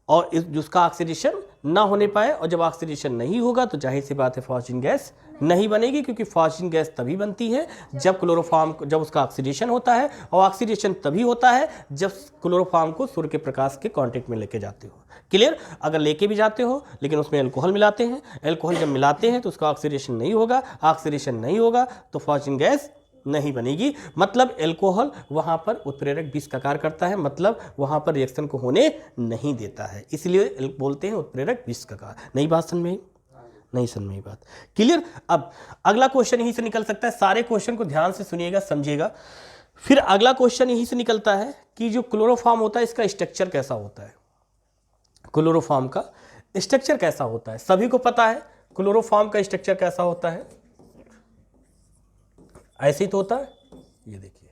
A: और जिसका ऑक्सीडेशन ना होने पाए, और जब ऑक्सीडेशन नहीं होगा तो जाहिर सी बात है फॉस्फिन गैस नहीं बनेगी, क्योंकि फॉस्फिन गैस तभी बनती है जब क्लोरोफॉर्म, जब उसका ऑक्सीडेशन होता है, और ऑक्सीडेशन तभी होता है जब क्लोरोफॉर्म को सूर्य के प्रकाश के कांटेक्ट में लेके जाते हो। क्लियर, अगर लेके भी जाते हो लेकिन उसमें एल्कोहल मिलाते हैं, एल्कोहल जब मिलाते हैं तो उसका ऑक्सीडेशन नहीं होगा, ऑक्सीडेशन नहीं होगा तो फॉस्फिन गैस नहीं बनेगी, मतलब एल्कोहल वहाँ पर उत्प्रेरक विष का कार्य करता है, मतलब वहाँ पर रिएक्शन को होने नहीं देता है, इसलिए बोलते हैं उत्प्रेरक विष का कार्य। नई बात समझ में आई, नहीं समझ में आई बात। क्लियर, अब अगला क्वेश्चन यहीं से निकल सकता है, सारे क्वेश्चन को ध्यान से सुनिएगा समझिएगा। फिर अगला क्वेश्चन यहीं से निकलता है कि जो क्लोरोफॉर्म होता है इसका स्ट्रक्चर कैसा होता है, क्लोरोफॉर्म का स्ट्रक्चर कैसा होता है, सभी को पता है क्लोरोफॉर्म का स्ट्रक्चर कैसा होता है, ऐसे ही तो होता है, ये देखिए।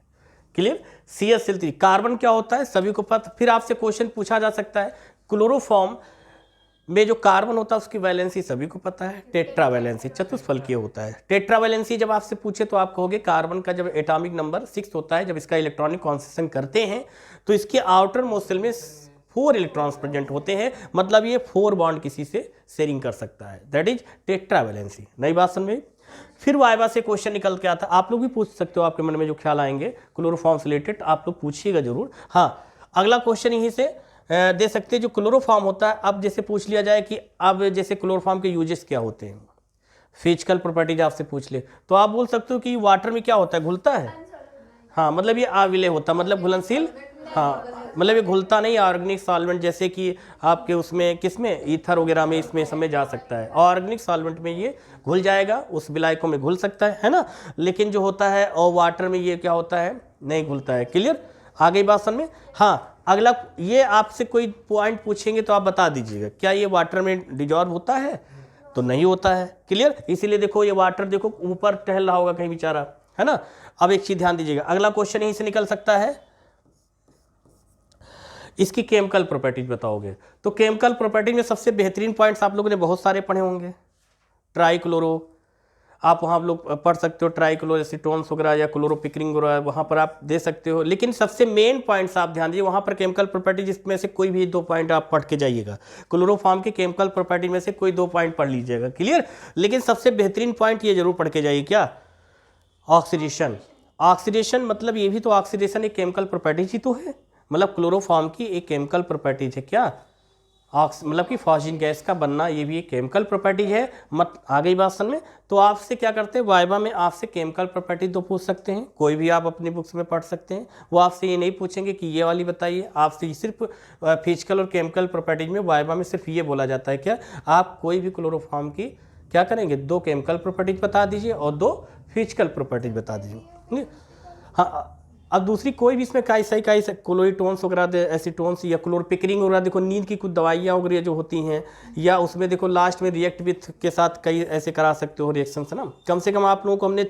A: क्लियर, CH3 कार्बन क्या होता है सभी को पता। फिर आपसे क्वेश्चन पूछा जा सकता है क्लोरोफॉर्म में जो कार्बन होता है उसकी वैलेंसी सभी को पता है, टेट्रा वैलेंसी, चतुष्फलकीय होता है। टेट्रा वैलेंसी जब आपसे पूछे तो आप कहोगे कार्बन का जब एटॉमिक नंबर 6 होता है, जब इसका इलेक्ट्रॉनिक कॉन्सेशन करते हैं तो इसके आउटर मोस्ट शेल में 4 इलेक्ट्रॉन्स प्रेजेंट होते हैं, मतलब ये 4 बॉन्ड किसी से शेयरिंग कर सकता है, दैट इज टेट्रा वैलेंसी। नई बात समझ में। फिर वाइवा से क्वेश्चन निकल के आता, आप लोग भी पूछ सकते हो, आपके मन में जो ख्याल आएंगे क्लोरोफॉर्म से रिलेटेड आप लोग पूछिएगा जरूर। हाँ, अगला क्वेश्चन यहीं से दे सकते हैं, जो क्लोरोफॉर्म होता है, अब जैसे पूछ लिया जाए कि अब जैसे क्लोरोफॉर्म के यूजेस क्या होते हैं, फिजिकल प्रॉपर्टीज आपसे पूछ ले तो आप बोल सकते हो कि वाटर में क्या होता है, घुलता है। हाँ, मतलब ये अविलय होता है, मतलब घुलनशील। हाँ, मतलब ये घुलता नहीं, ऑर्गेनिक सॉल्वेंट जैसे कि आपके उसमें किसमें ईथर वगैरह में इसमें समय जा सकता है, ऑर्गेनिक सॉल्वेंट में ये घुल जाएगा, उस विलायकों में घुल सकता है ना, लेकिन जो होता है और वाटर में ये क्या होता है, नहीं घुलता है। क्लियर, आ गई बात समझ में। हाँ, अगला ये आपसे कोई पॉइंट पूछेंगे तो आप बता दीजिएगा, क्या ये वाटर में डिजॉल्व होता है, तो नहीं होता है। क्लियर, इसीलिए देखो ये वाटर देखो ऊपर टहल रहा होगा कहीं बेचारा, है ना। अब एक चीज ध्यान दीजिएगा, अगला क्वेश्चन यहीं से निकल सकता है, इसकी केमिकल प्रॉपर्टीज बताओगे, तो केमिकल प्रॉपर्टी में सबसे बेहतरीन पॉइंट्स आप लोगों ने बहुत सारे पढ़े होंगे। ट्राइक्लोरो, आप वहाँ आप लोग पढ़ सकते हो, ट्राइक्लोरो एसीटोन्स वगैरह या क्लोरोपिक्रिंग वगैरह वहाँ पर आप दे सकते हो, लेकिन सबसे मेन पॉइंट्स आप ध्यान दीजिए, वहाँ पर केमिकल प्रॉपर्टी जिसमें से कोई भी 2 पॉइंट आप पढ़ के जाइएगा, क्लोरोफॉर्म के केमिकल प्रॉपर्टी में से कोई 2 पॉइंट पढ़ लीजिएगा। क्लियर, लेकिन सबसे बेहतरीन पॉइंट ये जरूर पढ़ के जाइए, क्या, ऑक्सीडेशन। ऑक्सीडेशन मतलब ये भी तो ऑक्सीडेशन एक केमिकल प्रॉपर्टीज ही तो है, मतलब क्लोरोफॉर्म की एक केमिकल प्रॉपर्टीज है क्या, मतलब कि फॉस्फिन गैस का बनना ये भी एक केमिकल प्रॉपर्टी है। मत आ गई बात समझ में। तो आपसे क्या करते हैं, वाइवा में आपसे केमिकल प्रॉपर्टी तो पूछ सकते हैं, कोई भी आप अपनी बुक्स में पढ़ सकते हैं। वो आपसे ये नहीं पूछेंगे कि ये वाली बताइए, आपसे सिर्फ फिजिकल और केमिकल प्रॉपर्टीज में वाइवा में सिर्फ ये बोला जाता है क्या, आप कोई भी क्लोरोफॉर्म की क्या करेंगे, 2 केमिकल प्रॉपर्टीज बता दीजिए और 2 फिजिकल प्रॉपर्टीज बता दीजिए। हाँ, अब दूसरी कोई भी इसमें काई क्लोरीटोन्स वगैरह, एसीटोन्स या क्लोरपिक्रिंग वगैरह, देखो नींद की कुछ दवाइयाँ वगैरह जो होती हैं, या उसमें देखो लास्ट में रिएक्ट विथ के साथ कई ऐसे करा सकते हो रिएक्शन है ना। कम से कम आप लोगों को हमने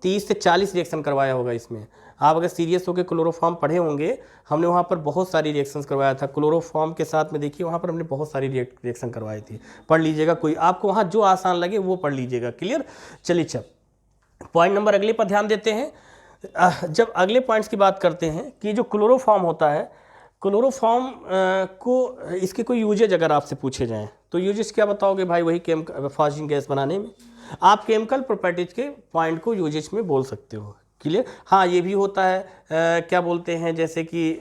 A: 30 से 40 रिएक्शन करवाया होगा इसमें। आप अगर सीरियस होकर क्लोरोफॉर्म पढ़े होंगे, हमने वहाँ पर बहुत सारी रिएक्शंस करवाया था क्लोरोफॉर्म के साथ में। देखिए वहाँ पर हमने बहुत सारी रिएक्शन करवाई थी, पढ़ लीजिएगा। कोई आपको वहाँ जो आसान लगे वो पढ़ लीजिएगा। क्लियर। चलिए चल पॉइंट नंबर अगले पर ध्यान देते हैं। जब अगले पॉइंट्स की बात करते हैं कि जो क्लोरोफॉर्म होता है, क्लोरोफॉर्म को इसके कोई यूजेज अगर आपसे पूछे जाएं तो यूजेज क्या बताओगे भाई, वही फॉस्फिन गैस बनाने में। आप केमिकल प्रॉपर्टीज के पॉइंट को यूजेज में बोल सकते हो। क्लियर। हाँ, ये भी होता है क्या बोलते हैं, जैसे कि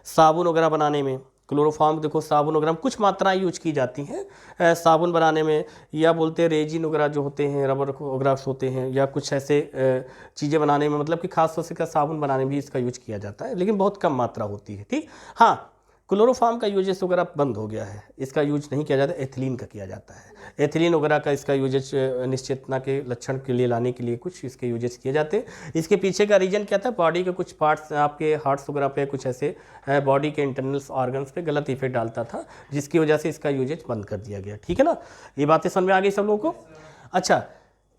A: साबुन वगैरह बनाने में क्लोरोफॉर्म, देखो साबुन वगैरह में कुछ मात्राएं यूज की जाती हैं साबुन बनाने में, या बोलते हैं रेजिन वगैरह जो होते हैं, रबर वगैरह होते हैं, या कुछ ऐसे चीज़ें बनाने में, मतलब कि खास तौर से का साबुन बनाने में भी इसका यूज किया जाता है, लेकिन बहुत कम मात्रा होती है। ठीक। हाँ, क्लोरोफॉर्म का यूजेस वगैरह बंद हो गया है, इसका यूज नहीं किया जाता, एथिलीन का किया जाता है। एथिलीन वगैरह का इसका यूजेस निश्चेतना के लक्षण के लिए लाने के लिए कुछ इसके यूजेस किए जाते हैं। इसके पीछे का रीजन क्या था, बॉडी के कुछ पार्ट्स आपके हार्ट्स वगैरह पे, कुछ ऐसे बॉडी के इंटरनल्स ऑर्गन्स पे गलत इफेक्ट डालता था, जिसकी वजह से इसका यूजेस बंद कर दिया गया। ठीक है ना, ये बातें समझ में आ गई सब लोगों को। अच्छा,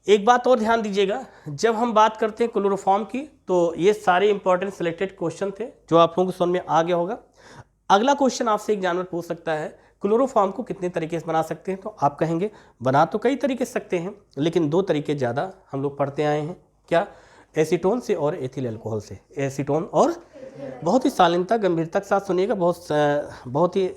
A: एक बात और ध्यान दीजिएगा, जब हम बात करते हैं क्लोरोफॉर्म की, तो ये सारे इंपॉर्टेंट सिलेक्टेड क्वेश्चन थे जो आप लोगों को समझ में आ गया होगा। अगला क्वेश्चन आपसे एक जानवर पूछ सकता है, क्लोरोफॉर्म को कितने तरीके से बना सकते हैं, तो आप कहेंगे बना तो कई तरीके से सकते हैं, लेकिन 2 तरीके ज़्यादा हम लोग पढ़ते आए हैं। क्या, एसीटोन से और एथिल अल्कोहल से। एसीटोन और, बहुत ही शालीनता गंभीरता के साथ सुनिएगा, बहुत ही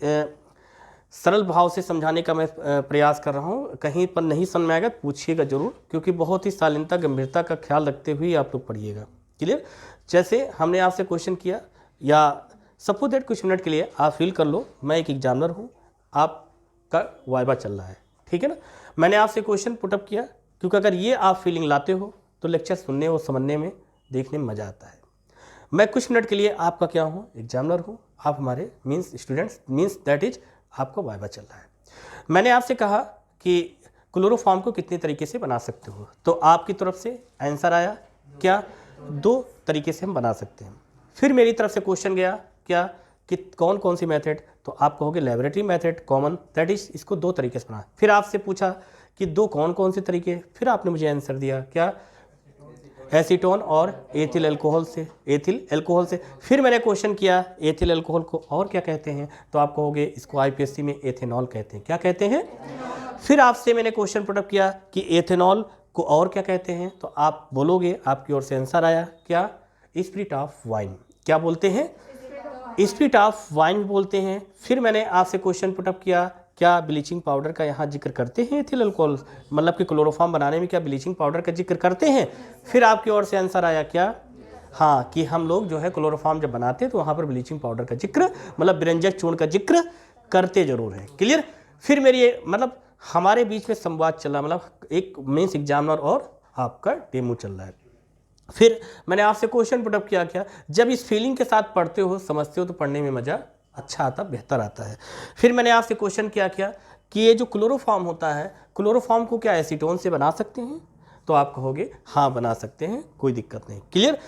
A: सरल भाव से समझाने का मैं प्रयास कर रहा हूँ। कहीं पर नहीं समझ में आएगा पूछिएगा जरूर, क्योंकि बहुत ही शालीनता गंभीरता का ख्याल रखते हुए आप लोग पढ़िएगा। क्लियर। जैसे हमने आपसे क्वेश्चन किया, या सपोज दैट कुछ मिनट के लिए आप फील कर लो मैं एक एग्जामिनर हूँ, आपका वाइवा चल रहा है, ठीक है ना। मैंने आपसे क्वेश्चन पुटअप किया, क्योंकि अगर ये आप फीलिंग लाते हो तो लेक्चर सुनने और समझने में, देखने में मज़ा आता है। मैं कुछ मिनट के लिए आपका क्या हूँ, एग्जामिनर हूँ, आप हमारे means students, means that is आपका वाइवा चल रहा है। मैंने आपसे कहा कि क्लोरोफॉर्म को कितने तरीके से बना सकते हो, तो आपकी तरफ से आंसर आया क्या, 2 तरीके से हम बना सकते हैं। फिर मेरी तरफ से क्वेश्चन गया क्या, कि कौन कौन सी मेथड, तो आप कहोगे laboratory method common, that is इसको 2 तरीके से बना। फिर आपसे पूछा कि 2 कौन कौन से तरीके, फिर आपने मुझे आंसर दिया क्या, एसीटोन और एथिल अल्कोहल से, एथिल अल्कोहल से। फिर मैंने क्वेश्चन किया एथिल अल्कोहल को और क्या कहते हैं, तो आप कहोगे इसको आईपीएससी में एथेनॉल कहते हैं। क्या कहते हैं। फिर आपसे मैंने क्वेश्चन पुटअप किया कि एथेनॉल को और क्या कहते हैं, तो आप बोलोगे, आपकी ओर से आंसर आया क्या, स्पिरिट ऑफ वाइन। क्या बोलते हैं, स्पिरिट ऑफ वाइन बोलते हैं। फिर मैंने आपसे क्वेश्चन पुटअप किया, क्या ब्लीचिंग पाउडर का यहाँ जिक्र करते हैं एथिल अल्कोहल, मतलब कि क्लोरोफॉर्म बनाने में क्या ब्लीचिंग पाउडर का जिक्र करते हैं। फिर आपकी ओर से आंसर आया क्या, हाँ, कि हम लोग जो है क्लोरोफॉर्म जब बनाते हैं तो वहाँ पर ब्लीचिंग पाउडर का जिक्र, मतलब बिरंजक चूर्ण का जिक्र करते जरूर है। क्लियर। फिर मेरी मतलब हमारे बीच में संवाद चला, मतलब एक मेंस एग्जामिनर और आपका डेमो चल रहा है। फिर मैंने आपसे क्वेश्चन पुटअप किया क्या, जब इस फीलिंग के साथ पढ़ते हो, समझते हो, तो पढ़ने में मज़ा अच्छा आता, बेहतर आता है। फिर मैंने आपसे क्वेश्चन किया क्या, कि ये जो क्लोरोफॉर्म होता है, क्लोरोफॉर्म को क्या एसीटोन से बना सकते हैं, तो आप कहोगे हाँ बना सकते हैं, कोई दिक्कत नहीं। क्लियर।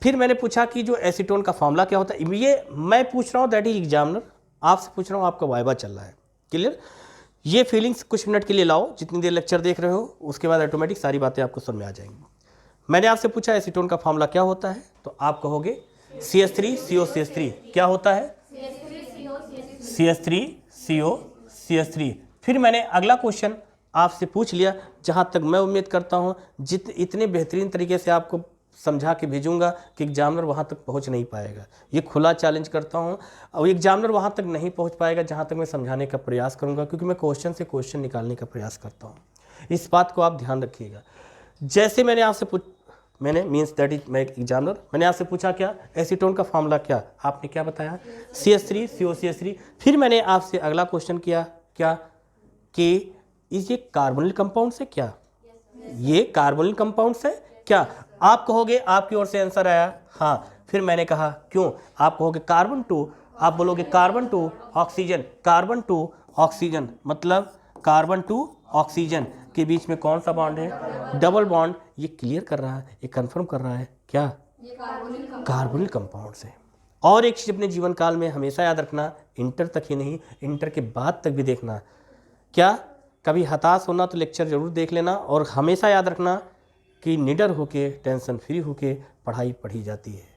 A: फिर मैंने पूछा कि जो एसीटोन का फॉर्मूला क्या होता है, ये मैं पूछ रहा हूँ, दैट इज एग्जामिनर, आपसे पूछ रहा हूँ, आपका वाइवा चल रहा है। क्लियर। ये फीलिंग्स कुछ मिनट के लिए लाओ, जितनी देर लेक्चर देख रहे हो, उसके बाद ऑटोमेटिक सारी बातें आपको समझ में आ जाएंगी। मैंने आपसे पूछा एसीटोन का फॉर्मूला क्या होता है, तो आप कहोगे CH3COCH3। क्या होता है, CH3COCH3। फिर मैंने अगला क्वेश्चन आपसे पूछ लिया, जहाँ तक मैं उम्मीद करता हूँ इतने बेहतरीन तरीके से आपको समझा के भेजूंगा कि एग्जामिनर वहाँ तक पहुँच नहीं पाएगा। ये खुला चैलेंज करता हूँ, और एग्जामिनर वहाँ तक नहीं पहुँच पाएगा जहाँ तक मैं समझाने का प्रयास करूँगा, क्योंकि मैं क्वेश्चन से क्वेश्चन निकालने का प्रयास करता हूँ। इस बात को आप ध्यान रखिएगा। जैसे मैंने आपसे मैंने मीन्स दैट इज मैं एग्जामिनर, मैंने आपसे पूछा क्या एसीटोन का फॉर्मूला क्या, आपने क्या बताया CH3 COCH3। फिर मैंने आपसे अगला क्वेश्चन किया क्या कि इस ये कार्बोनिल कंपाउंड से क्या, ये कार्बोनिल कंपाउंड से क्या, आप कहोगे आपकी ओर से आंसर आया हाँ। फिर मैंने कहा क्यों, आप कहोगे कार्बन टू, आप बोलोगे carbon to oxygen, carbon to oxygen मतलब कार्बन टू ऑक्सीजन के बीच में कौन सा बॉन्ड है, डबल बॉन्ड। ये क्लियर कर रहा है, ये कंफर्म कर रहा है क्या, कार्बोनिल कंपाउंड से। और एक चीज अपने जीवन काल में हमेशा याद रखना, इंटर तक ही नहीं, इंटर के बाद तक भी देखना, क्या कभी हताश होना तो लेक्चर जरूर देख लेना, और हमेशा याद रखना कि निडर होके टेंशन फ्री होके पढ़ाई पढ़ी जाती है।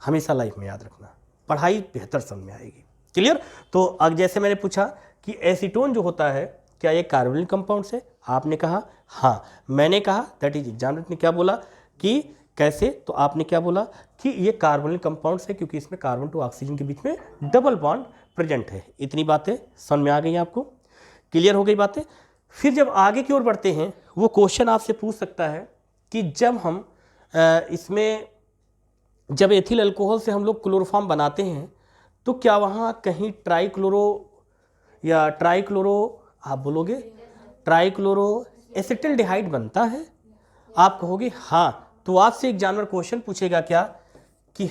A: हमेशा लाइफ में याद रखना, पढ़ाई बेहतर समझ में आएगी। क्लियर। तो अब जैसे मैंने पूछा कि एसीटोन जो होता है क्या ये कार्बोनिल कंपाउंड से, आपने कहा हाँ, मैंने कहा दैट इज एग्जामिनर ने क्या बोला कि कैसे, तो आपने क्या बोला कि ये कार्बोनिल कंपाउंड से क्योंकि इसमें कार्बन टू ऑक्सीजन के बीच में डबल बॉन्ड प्रेजेंट है। इतनी बातें समझ में आ गई आपको, क्लियर हो गई बातें। फिर जब आगे की ओर बढ़ते हैं, वो क्वेश्चन आपसे पूछ सकता है कि जब हम इसमें जब एथिल अल्कोहल से हम लोग क्लोरोफॉर्म बनाते हैं तो क्या वहाँ कहीं ट्राइक्लोरो या ट्राइक्लोरो, आप बोलोगे ट्राइक्लोरो एसिटिल्डिहाइड बनता है, आप कहोगे हाँ। तो आपसे एग्जामिनर क्वेश्चन पूछेगा क्या कि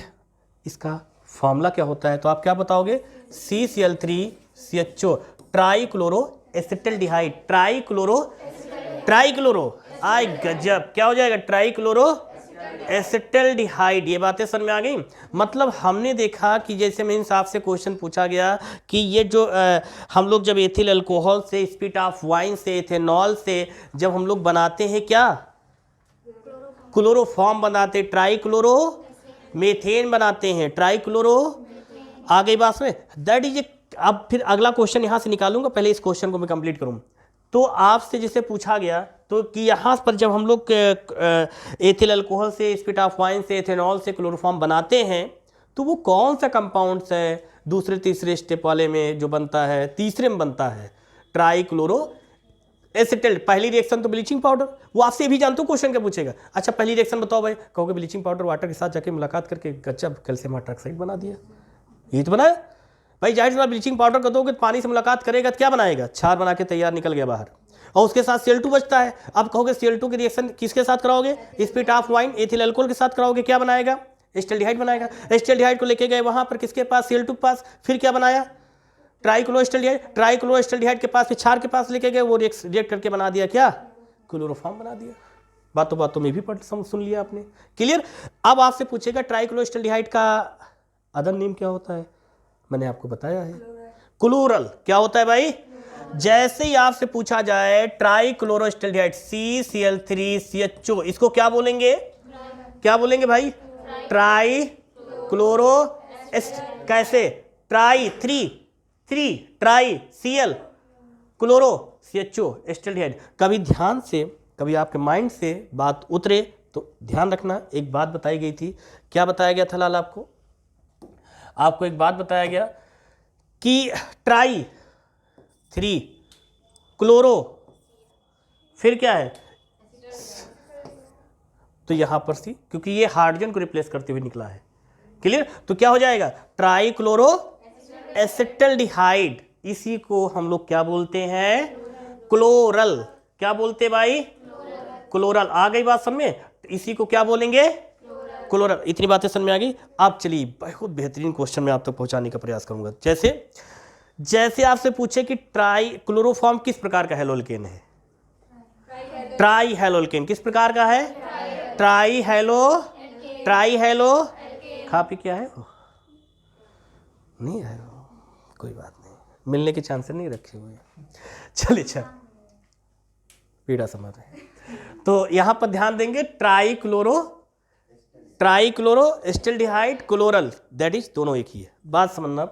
A: इसका फॉर्मूला क्या होता है, तो आप क्या बताओगे CCl3CHO ट्राइक्लोरो एसिटिल्डिहाइड, ट्राइक्लोरो आय गजब, क्या हो जाएगा ट्राइक्लोरो एसिटिल्डिहाइड। ये बातें समझ में आ गई। मतलब हमने देखा कि जैसे मीन्स आपसे क्वेश्चन पूछा गया कि ये जो हम लोग जब एथिल अल्कोहल से, स्पिट ऑफ वाइन से, इथेनॉल से जब हम लोग बनाते हैं क्या क्लोरोफॉर्म बनाते, ट्राइक्लोरो मेथेन बनाते हैं, ट्राइक्लोरो आ गई बात में, दैट इज। अब फिर अगला क्वेश्चन यहाँ से निकालूंगा, पहले इस क्वेश्चन को मैं कंप्लीट करूँ। तो आपसे जैसे पूछा गया तो कि यहाँ पर जब हम लोग एथिल अल्कोहल से, स्पिट ऑफ वाइन से, इथेनॉल से क्लोरोफॉर्म बनाते हैं तो वो कौन सा कंपाउंड्स है दूसरे तीसरे स्टेप वाले में जो बनता है, तीसरे में बनता है ट्राइक्लोरो एसिटिल। पहली रिएक्शन तो ब्लीचिंग पाउडर, वो आपसे भी जानते हो क्वेश्चन क्या पूछेगा। अच्छा पहली रिएक्शन बताओ भाई, कहोगे ब्लीचिंग पाउडर वाटर के साथ जाके मुलाकात करके गजब कैल्शियम हाइड्रोक्साइड बना दिया, ये तो बनाया भाई। जाहिर सी ब्लीचिंग पाउडर कर दोगे तो पानी से मुलाकात करेगा तो क्या बनाएगा, क्षार बना के तैयार निकल गया बाहर, और उसके साथ Cl2 बचता है। अब कहोगे Cl2 की रिएक्शन किसके साथ कराओगे, spit of wine ethyl alcohol के साथ कराओगे, क्या बनाएगा एसिटिल्डिहाइड बनाएगा। एसिटिल्डिहाइड को लेके गए वहां पर किसके पास, Cl2 के पास, फिर क्या बनाया ट्राइक्लोरोएसिटिल्डिहाइड, ट्राइक्लोरोएसिटिल्डिहाइड के पास फिर क्षार के पास लेके गए, वो रिएक्ट करके बना दिया क्या क्लोरोफॉर्म बना दिया। बातों बातों में भी सुन लिया आपने, क्लियर। अब आपसे पूछेगा ट्राइक्लोरोएसिटिल्डिहाइड का अदर नेम क्या होता है, मैंने आपको बताया है क्लोरल। क्या होता है भाई, जैसे ही आपसे पूछा जाए ट्राइक्लोरोएसिटिल्डिहाइड CCl3CHO, इसको क्या बोलेंगे, क्या बोलेंगे भाई ट्राइक्लोरो, कैसे try try Cl chloro CHO एसिटिल्डिहाइड। कभी ध्यान से, कभी आपके माइंड से बात उतरे तो ध्यान रखना। एक बात बताई गई थी, क्या बताया गया था लाल आपको, आपको एक बात बताया गया कि ट्राई 3 क्लोरो, फिर क्या है, तो यहां पर सी, क्योंकि ये हाइड्रोजन को रिप्लेस करते हुए निकला है, क्लियर। तो क्या हो जाएगा ट्राई क्लोरो एसिटिल्डिहाइड, इसी को हम लोग क्या बोलते हैं क्लोरल। क्या बोलते हैं भाई क्लोरल। आ गई बात समझ में, इसी को क्या बोलेंगे क्लोरल। इतनी बातें समझ में आ गई। अब चलिए बहुत बेहतरीन क्वेश्चन मैं आप तक पहुंचाने का प्रयास करूंगा। जैसे आपसे पूछे कि ट्राई क्लोरोफॉर्म किस प्रकार का हेलोल्केन है, ट्राई हेलोल्केन किस प्रकार का है, ट्राई हेलो खा पी क्या है नहीं है, कोई बात नहीं, मिलने के चांसेस नहीं रखे हुए। चलिए चल पीड़ा समझ रहे। तो यहां पर ध्यान देंगे ट्राइक्लोरो एसिटिल्डिहाइड क्लोरल, दैट इज दोनों एक ही है। बात समझना,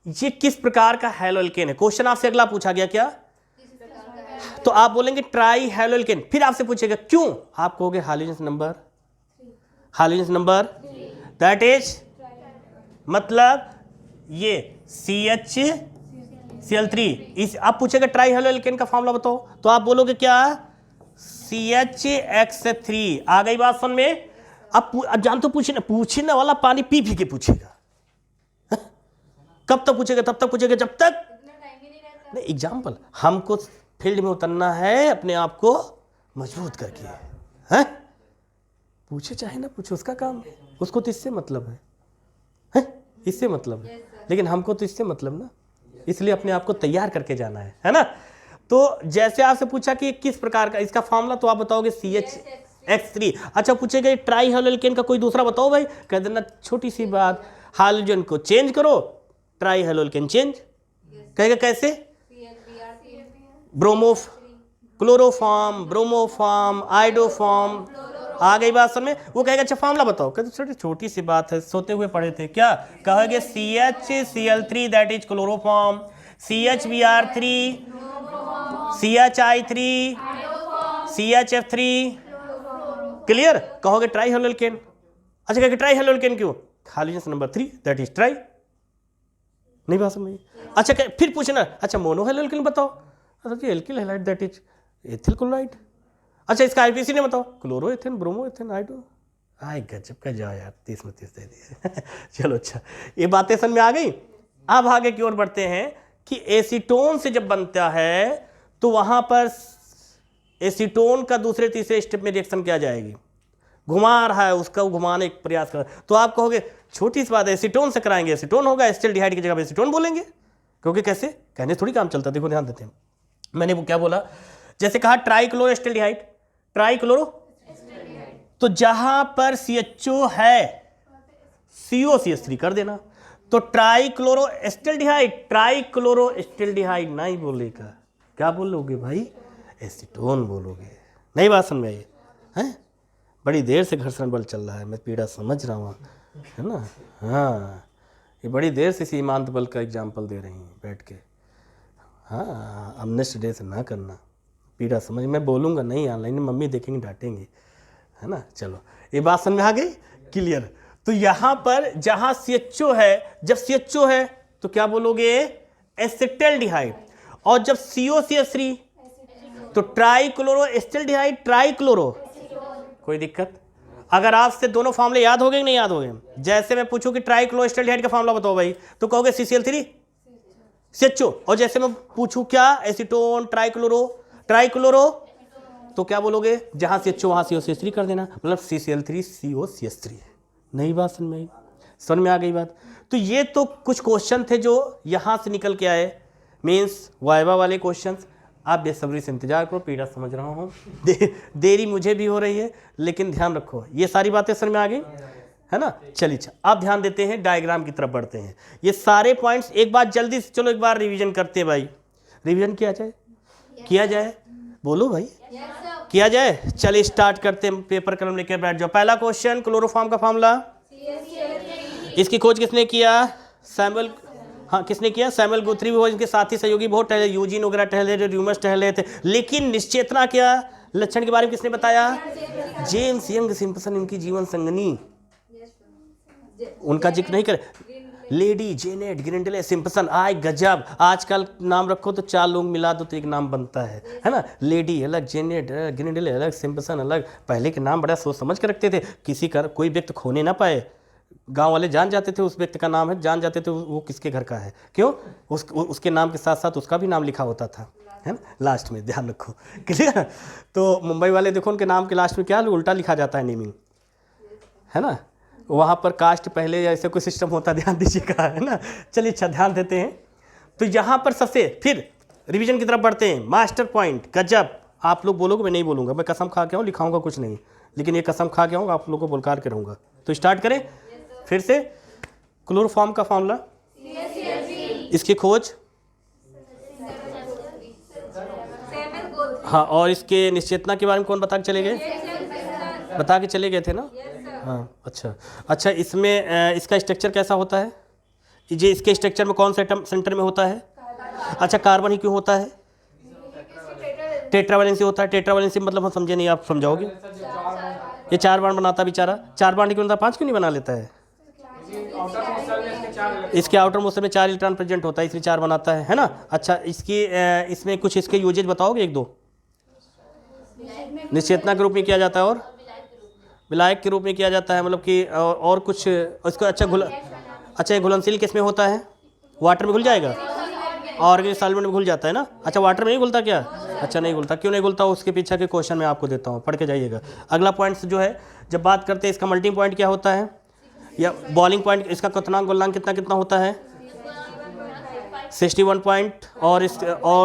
A: ये किस प्रकार का हेलोल्केन है। क्वेश्चन आपसे अगला पूछा गया क्या, तो आप बोलेंगे ट्राई हेलोल्केन। फिर आपसे पूछेगा क्यों, आप कहोगे हाइड्रोजन नंबर दैट इज, मतलब ये CHCl3। इस आप पूछेगा ट्राई हेलोल्केन का फॉर्मूला बताओ, तो आप बोलोगे क्या CH(X3) आ गई बात समझ में। अब जान तो पूछने वाला पानी पी पी के पूछेगा। कब तक पूछेगा? तब तक पूछेगा जब तक नहीं। एग्जाम्पल, हमको फील्ड में उतरना है अपने आप को मजबूत करके, हैं? पूछे चाहे ना पूछे, उसका काम है, उसको तो इससे मतलब है? इससे मतलब है, लेकिन हमको तो इससे मतलब ना, इसलिए अपने आप को तैयार करके जाना है ना। तो जैसे आपसे पूछा कि किस प्रकार का इसका फॉर्मूला, तो आप बताओगे CH(X3). अच्छा, पूछेगा ट्राई हेलोल्केन का कोई दूसरा बताओ भाई, कह देना छोटी सी बात, हाइड्रोजन को चेंज करो, ट्राई हेलोल्केन चेंज। कहेगा कैसे? Chloroform, bromoform, iodoform. आ गई बात समझ में। वो कहेगा अच्छा फॉर्मूला बताओ, कहते छोटी सी बात है, सोते हुए पढ़े थे क्या। कहोगे CHCl3 that is chloroform, CHBr3, CHI3, CHF3। Clear? कहोगे ट्राई हेलोल्केन। अच्छा, कहेगा ट्राई हेलोल्केन क्यों? Hydrogen number 3 that is try. नहीं बात समझ में। अच्छा, फिर पूछना अच्छा मोनो हेलोल्केन बताओ, अच्छा alkyl halide that is ethyl chloride. अच्छा, इसका आईपीसी ने बताओ, क्लोरो एथेन, ब्रोमो एथेन, आइडो। आए गजब का जाओ यार, 30 में 30 दे दिए। चलो अच्छा, ये बातें समझ में आ गई। अब आगे की ओर बढ़ते हैं कि एसीटोन से जब बनता है तो वहां पर एसीटोन का दूसरे तीसरे स्टेप में रिएक्शन क्या जाएगी, घुमा रहा है उसका, घुमाने का प्रयास कर। तो आप कहोगे छोटी सी बात है, एसीटोन से कराएंगे, एसीटोन होगा, एसिटाल्डिहाइड की जगह एसीटोन बोलेंगे, क्योंकि कैसे कहने थोड़ी काम चलता। देखो ध्यान देते हैं, मैंने वो क्या बोला, जैसे कहा ट्राइक्लोरो एसिटाल्डिहाइड, ट्राइक्लोरो, तो जहां पर CHO है COCH3 कर देना, तो ट्राइक्लोरो एसिटाल्डिहाइड, ट्राइक्लोरो एसिटाल्डिहाइड नहीं बोलेगा, क्या बोलोगे भाई? एसीटोन बोलोगे। नहीं बात समझ में आई है? बड़ी देर से घर्षण बल चल रहा है, मैं पीड़ा समझ रहा हूँ, है ना। हाँ, ये बड़ी देर से सीमांत बल का एग्जाम्पल दे रही हैं बैठ के। हाँ, अब नेक्स्ट डे से ना करना, पीड़ा समझ। मैं बोलूँगा नहीं ऑनलाइन में, मम्मी देखेंगे डांटेंगे, है ना। चलो, ये बात समझ में आ गई, क्लियर। तो यहाँ पर जहाँ CHO है, जब CHO है तो क्या बोलोगे? एसिटाल्डिहाइड। और जब COCH3 तो ट्राइक्लोरो एसिटाल्डिहाइड, ट्राइक्लोरो। कोई दिक्कत? अगर आपसे दोनों फॉर्मूले याद हो गए कि नहीं याद हो गए? जैसे मैं पूछूं कि ट्राइक्लोरो एसिटाल्डिहाइड का फॉर्मूला बताओ भाई, तो कहोगे CCl3 CHO। और जैसे मैं पूछूं क्या, एसीटोन, ट्राइक्लोरो, ट्राइक्लोरो, तो क्या बोलोगे? जहां CHO वहां COCH3 कर देना, मतलब CCl3 COCH3। नहीं बात समझ में आई? समझ में आ गई बात? तो ये तो कुछ क्वेश्चन थे जो यहां से निकल के आए, मीन्स वाइवा वाले क्वेश्चंस। आप बेसब्री से इंतजार करो, पीड़ा समझ रहा हूँ, देरी मुझे भी हो रही है, लेकिन ध्यान रखो, ये सारी बातें समझ में आ गई, है ना। चलिए आप ध्यान देते हैं, डायग्राम की तरफ बढ़ते हैं। ये सारे पॉइंट्स एक बार जल्दी से, चलो एक बार रिवीजन करते हैं भाई। रिवीजन किया जाए, किया जाए, बोलो भाई, किया जाए। चलिए स्टार्ट करते हैं, पेपर कलम लेकर बैठ जाओ। पहला क्वेश्चन, क्लोरोफॉर्म का फॉर्मूला। इसकी खोज किसने किया? सैमुअल। हाँ, किसने किया? सैमुअल गुथरी भी हो, इनके साथी सहयोगी बहुत टहले, यूजीन वगैरह टहले थे, र्यूमस टहले थे, लेकिन निश्चेतना क्या लक्षण के बारे में किसने बताया? जेम्स यंग सिम्पसन, इनकी जीवन संगनी, उनका जिक्र नहीं करे। Lady Janet Grindlay Simpson. आय गजब, आजकल नाम रखो तो 4 लोग मिला दो तो एक नाम बनता है ना। लेडी अलग, जेनेट ग्रिंडले अलग, सिम्पसन अलग। पहले के नाम बड़ा सोच समझ के रखते थे, किसी का कोई व्यक्ति खोने ना पाए। गांव वाले जान जाते थे उस व्यक्ति का नाम है, जान जाते थे वो किसके घर का है, क्यों? उसके नाम के साथ साथ उसका भी नाम लिखा होता था, है ना, लास्ट में, ध्यान रखो, क्लियर। तो मुंबई वाले देखो, उनके नाम के लास्ट में क्या उल्टा लिखा जाता है, नेमिंग, है ना। वहाँ पर कास्ट पहले ऐसे कोई सिस्टम होता, ध्यान दीजिएगा, है ना। चलिए अच्छा, ध्यान देते हैं। तो यहाँ पर सबसे फिर रिवीजन की तरफ बढ़ते हैं। मास्टर पॉइंट गजब, आप लोग बोलोगे, मैं नहीं बोलूँगा, मैं कसम खा के हूँ, लिखाऊंगा कुछ नहीं, लेकिन ये कसम खा के हूँ, आप लोगों को बोलकार के रहूँगा। तो स्टार्ट करें फिर से। क्लोरोफॉर्म का फॉर्मूला, इसकी खोज, हाँ, और इसके निश्चेतना के बारे में कौन बता के चले गए? बता के चले गए थे ना। हाँ, अच्छा, इसमें इसका स्ट्रक्चर कैसा होता है? ये इसके स्ट्रक्चर में कौन सा एटम सेंटर में होता है? अच्छा, कार्बन ही क्यों होता है? टेट्रावैलेंसी होता है। टेट्रावैलेंसी मतलब हम समझे नहीं, आप समझाओगे? ये 4 बार बनाता बेचारा, 4 बार क्यों बनता, 5 क्यों नहीं बना लेता है? इसके आउटर मोस्ट में 4 इलेक्ट्रॉन प्रेजेंट होता है, इसलिए 4 बनाता है ना। अच्छा, इसकी इसमें कुछ इसके यूजेज बताओगे 1-2? निश्चेतना के रूप में किया जाता है और विलायक के रूप में किया जाता है, मतलब कि और कुछ इसको अच्छा ये घुलनशील किस में होता है? वाटर में घुल जाएगा, ऑर्गेनिक सॉल्वेंट में घुल जाता है ना। अच्छा वाटर में नहीं घुलता क्या? अच्छा नहीं घुलता, क्यों नहीं घुलता? उसके पीछे के क्वेश्चन मैं आपको देता हूँ, पढ़ के जाइएगा। अगला पॉइंट जो है, जब बात करते हैं इसका मल्टी पॉइंट क्या होता है या बॉइलिंग पॉइंट, इसका क्वथनांक गोलनांक कितना कितना होता है? 61 पॉइंट और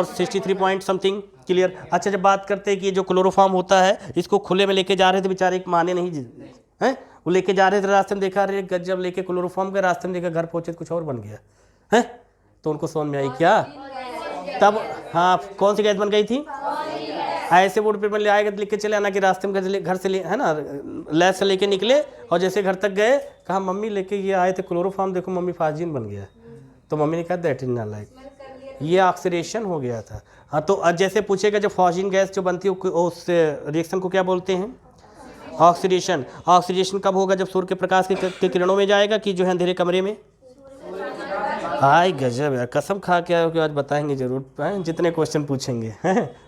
A: 63 पॉइंट समथिंग। क्लियर। अच्छा जब बात करते हैं कि ये जो क्लोरोफॉर्म होता है, इसको खुले में लेके जा रहे थे बेचारे, एक माने नहीं हैं, वो लेके जा रहे थे, रास्ते में देखा रहे गजब लेके क्लोरोफॉर्म के, रास्ते में देखा घर पहुंचे कुछ और बन गया है, तो उनको समझ में आई क्या तब? हाँ, कौन सी गैस बन गई थी? ऐसे बोर्ड पेपर ले आएगा लिख के चले आना कि रास्ते में घर से है ना, लैब से लेके निकले और जैसे घर तक गए कहा मम्मी लेके ये आए थे क्लोरोफॉर्म, देखो मम्मी फाजिन बन गया। तो मम्मी ने कहा दैट इज नॉट लाइक, ये ऑक्सीडेशन हो गया था। हाँ, तो जैसे पूछेगा जो फॉजिन गैस जो बनती है उस रिएक्शन को क्या बोलते हैं? ऑक्सीडेशन। ऑक्सीडेशन कब होगा? जब सूर्य के प्रकाश के किरणों में जाएगा कि जो है अंधेरे कमरे में? हाय गजब यार, कसम खा के आए हो कि आज बताएंगे जरूर, जितने क्वेश्चन पूछेंगे।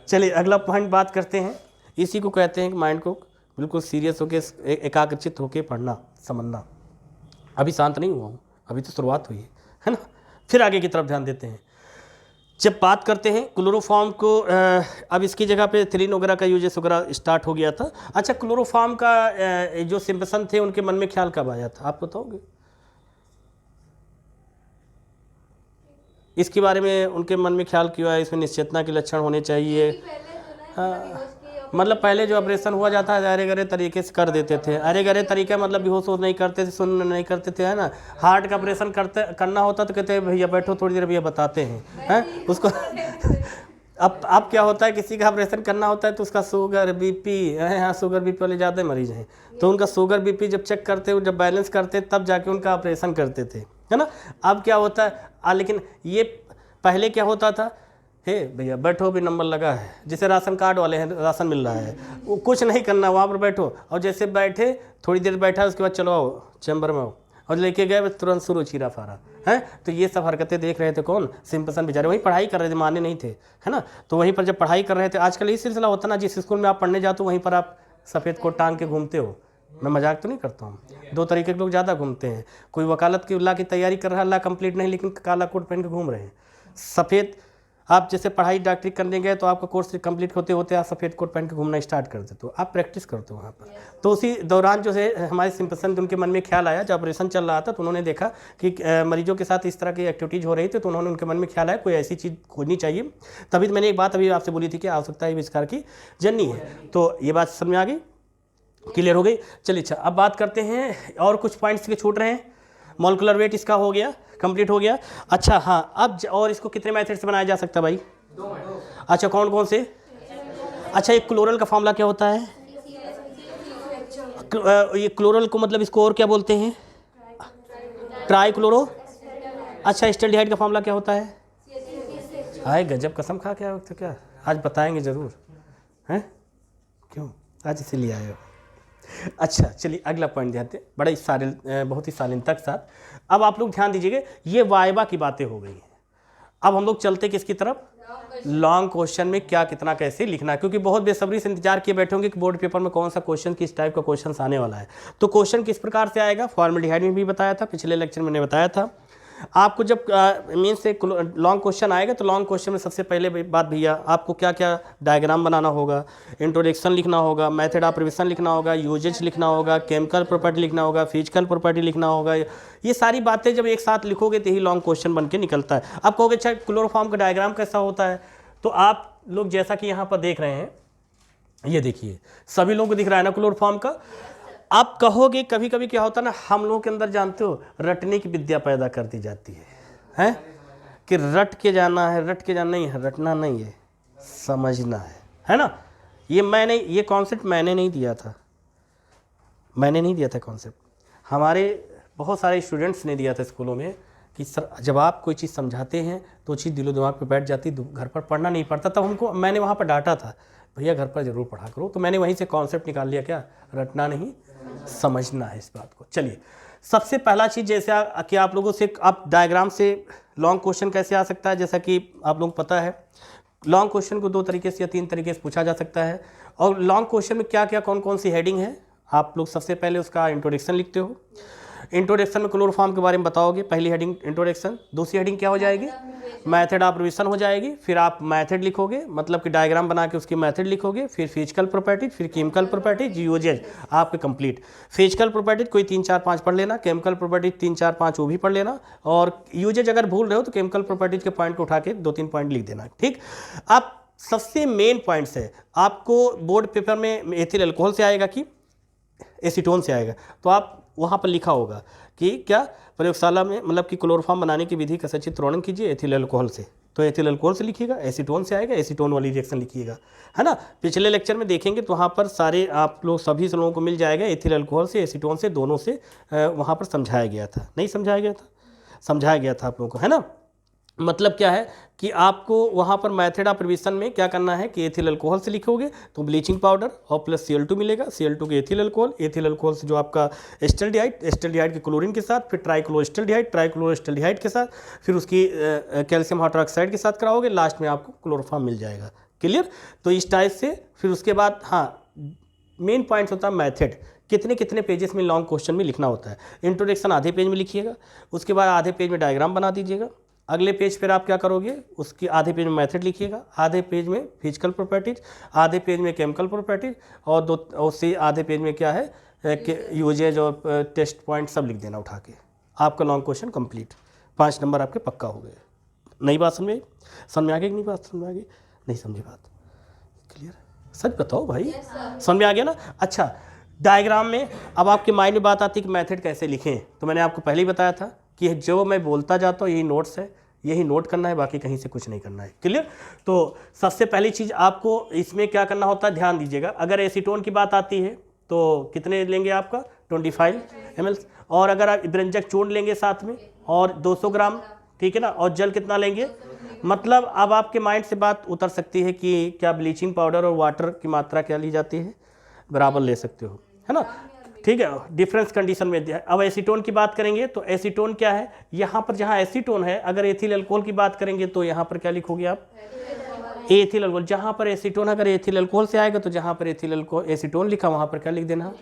A: चलिए अगला पॉइंट बात करते हैं। इसी को कहते हैं कि माइंड को बिल्कुल सीरियस होकर एकाग्रचित होकर पढ़ना समझना। अभी शांत नहीं हुआ हूँ, अभी तो शुरुआत हुई है ना। फिर आगे की तरफ ध्यान देते हैं। जब बात करते हैं क्लोरोफॉर्म को, अब इसकी जगह पे एथिलीन वगैरह का यूजेस वगैरह स्टार्ट हो गया था। अच्छा क्लोरोफॉर्म का जो सिम्पसन थे उनके मन में ख्याल कब आया था, आप बताओगे? इसके बारे में उनके मन में ख्याल क्यों आया? इसमें निश्चेतना के लक्षण होने चाहिए। हाँ, मतलब पहले जो ऑपरेशन हुआ जाता है अरे गरे तरीके से कर देते थे। अरे गरे तरीका मतलब बेहोश नहीं करते थे, सुन नहीं करते थे, है ना। हार्ट का ऑपरेशन करना होता तो कहते हैं भैया बैठो थोड़ी देर, भैया बताते हैं उसको। अब क्या होता है, किसी का ऑपरेशन करना होता है तो उसका शुगर बीपी, हाँ शुगर बीपी वाले ज़्यादा मरीज हैं, तो उनका शुगर बीपी जब चेक करते, जब बैलेंस करते तब जाके उनका ऑपरेशन करते थे, है ना। अब क्या होता है, लेकिन ये पहले क्या होता था, हे भैया बैठो भी नंबर लगा है, जैसे राशन कार्ड वाले हैं, राशन मिल रहा है, वो कुछ नहीं करना, वहाँ पर बैठो, और जैसे बैठे थोड़ी देर बैठा उसके बाद चलो आओ चैम्बर में आओ, और लेके गए तुरंत शुरू चीरा फारा है। तो ये सब हरकतें देख रहे थे कौन? सिम्पसन बेचारे, वहीं पढ़ाई कर रहे थे, माने नहीं थे, है ना। तो वहीं पर जब पढ़ाई कर रहे थे, आजकल ये सिलसिला होता ना, जिस स्कूल में आप पढ़ने जाते हो वहीं पर आप सफ़ेद कोट टांग के घूमते हो। मैं मजाक तो नहीं करता हूँ, दो तरीके के लोग ज़्यादा घूमते हैं, कोई वकालत की ला की तैयारी कर रहा है, ला कंप्लीट नहीं, लेकिन काला कोट पहन के घूम रहे हैं। सफ़ेद, आप जैसे पढ़ाई डॉक्टरी करने गए तो आपका कोर्स कंप्लीट होते होते आप सफ़ेद कोट पहन के घूमना स्टार्ट कर देते हो, आप प्रैक्टिस करते हो वहाँ पर। तो उसी दौरान जो है हमारे सिम्पसन उनके मन में ख्याल आया, जब ऑपरेशन चल रहा था तो उन्होंने देखा कि मरीजों के साथ इस तरह की एक्टिविटीज़ हो रही थी, तो उन्होंने उनके मन में ख्याल आया कोई ऐसी चीज़ खोजनी चाहिए। तभी मैंने एक बात अभी आपसे बोली थी कि आवश्यकता आविष्कार की जननी है, तो ये बात समझ में आ गई, क्लियर हो गई। चलिए अच्छा, अब बात करते हैं और कुछ पॉइंट्स के छूट रहे हैं। मॉलिक्यूलर वेट इसका हो गया, कंप्लीट हो गया। अच्छा हाँ, अब और इसको कितने मेथड से बनाया जा सकता है भाई? अच्छा कौन कौन से? अच्छा, एक क्लोरल का फॉर्मूला क्या होता है? ये क्लोरल को मतलब इसको और क्या बोलते हैं? Try chloro. अच्छा, एस्टल्डिहाइड का फॉर्मूला क्या होता है? हाय गजब, कसम खा के आए तो क्या आज बताएंगे जरूर हैं, क्यों आज इसीलिए आए हो। अच्छा चलिए अगला पॉइंट ध्यान दें, बड़ा ही बहुत ही शालीनता के साथ। अब आप लोग ध्यान दीजिएगा, ये वाइवा की बातें हो गई हैं। अब हम लोग चलते किसकी तरफ? लॉन्ग क्वेश्चन में क्या कितना कैसे लिखना, क्योंकि बहुत बेसब्री से इंतजार किए बैठे होंगे कि बोर्ड पेपर में कौन सा क्वेश्चन किस टाइप का क्वेश्चन आने वाला है। तो क्वेश्चन किस प्रकार से आएगा, फॉर्मेल्डिहाइड में भी बताया था, पिछले लेक्चर में मैंने बताया था आपको। जब मीन से लॉन्ग क्वेश्चन आएगा तो लॉन्ग क्वेश्चन में सबसे पहले बात भैया आपको क्या क्या डायग्राम बनाना होगा, इंट्रोडक्शन लिखना होगा, मेथड ऑफ रिविजन लिखना होगा, यूजेज लिखना होगा, केमिकल प्रॉपर्टी लिखना होगा, फिजिकल प्रॉपर्टी लिखना होगा। ये सारी बातें जब एक साथ लिखोगे तो ही लॉन्ग क्वेश्चन बन के निकलता है। आप कहोगे अच्छा क्लोरोफॉर्म का डायग्राम कैसा होता है, तो आप लोग जैसा कि यहाँ पर देख रहे हैं, ये देखिए सभी लोगों को दिख रहा है ना क्लोरोफॉर्म का। आप कहोगे कभी कभी क्या होता है ना, हम लोगों के अंदर जानते हो रटने की विद्या पैदा कर दी जाती है कि रट के जाना है, रट के जाना नहीं है, रटना नहीं है, समझना है ना। ये कॉन्सेप्ट मैंने नहीं दिया था, कॉन्सेप्ट हमारे बहुत सारे स्टूडेंट्स ने दिया था स्कूलों में कि सर जब आप कोई चीज़ समझाते हैं तो चीज़ दिलो दिमाग पे बैठ जाती, घर पर पढ़ना नहीं पड़ता। तब मैंने वहाँ पर डांटा था, भैया घर पर ज़रूर पढ़ा करो। तो मैंने वहीं से कॉन्सेप्ट निकाल लिया, क्या रटना नहीं समझना है इस बात को। चलिए सबसे पहला चीज़, जैसे कि आप लोगों से आप डायग्राम से लॉन्ग क्वेश्चन कैसे आ सकता है, जैसा कि आप लोगों को पता है लॉन्ग क्वेश्चन को 2 तरीके से या 3 तरीके से पूछा जा सकता है। और लॉन्ग क्वेश्चन में क्या क्या कौन कौन सी हेडिंग है, आप लोग सबसे पहले उसका इंट्रोडक्शन लिखते हो। इंट्रोडक्शन में क्लोरोफॉर्म के बारे में बताओगे, पहली हेडिंग इंट्रोडक्शन। दूसरी हेडिंग क्या हो जाएगी, मेथड ऑफ रिविजन हो जाएगी। फिर आप मेथड लिखोगे, मतलब कि डायग्राम बना के उसकी मेथड लिखोगे। फिर फिजिकल प्रॉपर्टीज, फिर केमिकल प्रॉपर्टीज, यूजेज आपके कंप्लीट। फिजिकल प्रॉपर्टीज कोई 3 4 5 पढ़ लेना, केमिकल प्रॉपर्टीज 3 4 5 वो भी पढ़ लेना, और यूजेज अगर भूल रहे हो तो केमिकल प्रॉपर्टीज के पॉइंट को उठा के 2-3 पॉइंट लिख देना, ठीक। अब सबसे मेन पॉइंट्स है, आपको बोर्ड पेपर में एथिल अल्कोहल से आएगा कि एसीटोन से आएगा, तो आप वहाँ पर लिखा होगा कि क्या प्रयोगशाला में, मतलब कि क्लोरोफॉर्म बनाने की विधि का सचित्र वर्णन कीजिए एथिल अल्कोहल से, तो एथिल अल्कोहल से लिखिएगा। एसीटोन से आएगा, एसीटोन वाली रिएक्शन लिखिएगा, है ना। पिछले लेक्चर में देखेंगे तो वहाँ पर सारे आप लोग सभी लोगों को मिल जाएगा, एथिल अल्कोहल से, एसीटोन से, दोनों से वहाँ पर समझाया गया था। नहीं समझाया गया था, समझाया गया था आप लोगों को, है ना। मतलब क्या है कि आपको वहाँ पर मेथड ऑफ रिविजन में क्या करना है कि एथिल अल्कोहल से लिखोगे तो ब्लीचिंग पाउडर और प्लस Cl2 मिलेगा, Cl2 के एथिल अल्कोहल से जो आपका एस्टल्डिहाइड के क्लोरीन के साथ, फिर ट्राइक्लोरोएस्टल्डिहाइड के साथ, फिर उसकी कैल्शियम हाइड्रोक्साइड के साथ कराओगे, लास्ट में आपको क्लोरोफॉर्म मिल जाएगा। क्लियर। तो इस टाइप से फिर उसके बाद हाँ मेन पॉइंट्स होता है मेथड, कितने कितने पेजेस में लॉन्ग क्वेश्चन में लिखना होता है। इंट्रोडक्शन आधे पेज में लिखिएगा, उसके बाद आधे पेज में डायग्राम बना दीजिएगा। अगले पेज पर आप क्या करोगे, उसकी आधे पेज में मेथड लिखिएगा, आधे पेज में फिजिकल प्रॉपर्टीज, आधे पेज में केमिकल प्रॉपर्टीज, और उससे आधे पेज में क्या है यूजेज और टेस्ट पॉइंट सब लिख देना उठा के। आपका लॉन्ग क्वेश्चन कंप्लीट, 5 नंबर आपके पक्का हो गए। नई बात समझ में आ गई कि नहीं, बात समझ में आ गई, नहीं समझी बात, क्लियर। सच बताओ भाई, समझ में आ गया ना। अच्छा, डायग्राम में अब आपके माइंड में बात आती है कि मेथड कैसे लिखें, तो मैंने आपको पहले ही बताया था कि जो मैं बोलता जाता हूँ यही नोट्स है, यही नोट करना है, बाकी कहीं से कुछ नहीं करना है। क्लियर। तो सबसे पहली चीज़ आपको इसमें क्या करना होता है, ध्यान दीजिएगा। अगर एसीटोन की बात आती है तो कितने लेंगे आपका 25 ml, और अगर आप इब्रेंजक चूर्ण लेंगे साथ में और 200 ग्राम, ठीक है ना, और जल कितना लेंगे। मतलब अब आपके माइंड से बात उतर सकती है कि क्या ब्लीचिंग पाउडर और वाटर की मात्रा क्या ली जाती है, बराबर ले सकते हो, है ना, ठीक है। डिफरेंस कंडीशन में अब एसीटोन की बात करेंगे तो एसीटोन क्या है, यहाँ पर जहाँ एसीटोन है, अगर एथिल अल्कोहल की बात करेंगे तो यहाँ पर क्या लिखोगे आप, एथिल अल्कोहल। जहाँ पर एसीटोन अगर एथिल अल्कोहल से आएगा तो जहाँ पर एथिल अल्कोहल एसीटोन लिखा वहाँ पर क्या लिख देना।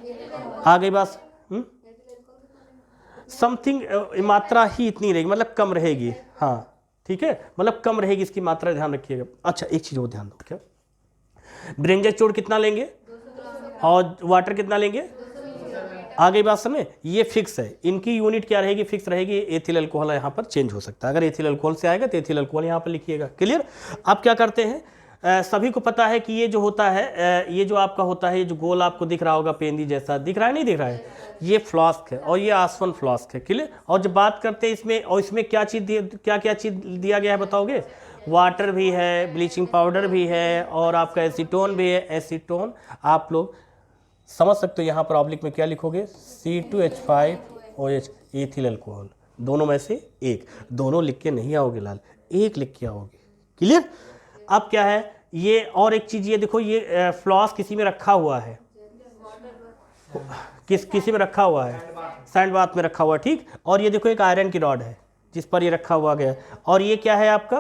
A: आ गई बात। समथिंग मात्रा ही इतनी रहेगी, मतलब कम रहेगी, हाँ ठीक है, मतलब कम रहेगी इसकी मात्रा, ध्यान रखिएगा। अच्छा, एक चीज़ और ध्यान दो, क्या ब्रेंजक चूर्ण कितना लेंगे और वाटर कितना लेंगे, आ गई बात समझ। ये फिक्स है, इनकी यूनिट क्या रहेगी, फिक्स रहेगी। एथिल अल्कोहल यहाँ पर चेंज हो सकता है, अगर एथिल अल्कोहल से आएगा तो एथिल अल्कोहल यहाँ पर लिखिएगा। क्लियर। आप क्या करते हैं, सभी को पता है कि ये जो होता है, ये जो आपका होता है, ये जो गोल आपको दिख रहा होगा पेंदी जैसा, दिख रहा है नहीं दिख रहा है, ये फ्लास्क है और ये आसवन फ्लास्क है। क्लियर। और जब बात करते हैं इसमें, और इसमें क्या चीज़ क्या क्या चीज़ दिया गया है बताओगे, वाटर भी है, ब्लीचिंग पाउडर भी है, और आपका एसीटोन भी है। एसीटोन आप लोग समझ सकते हो, यहाँ पर ऑब्लिक में क्या लिखोगे, C2H5OH, एथिल अल्कोहल, दोनों में से एक, दोनों लिख के नहीं आओगे लाल, एक लिख के आओगे। क्लियर। अब क्या है ये, और एक चीज़ ये देखो, ये फ्लॉस किसी में रखा हुआ है, किसी में रखा हुआ है, सैंड बाथ में रखा हुआ है, ठीक। और ये देखो एक आयरन की रॉड है जिस पर ये रखा हुआ गया, और ये क्या है आपका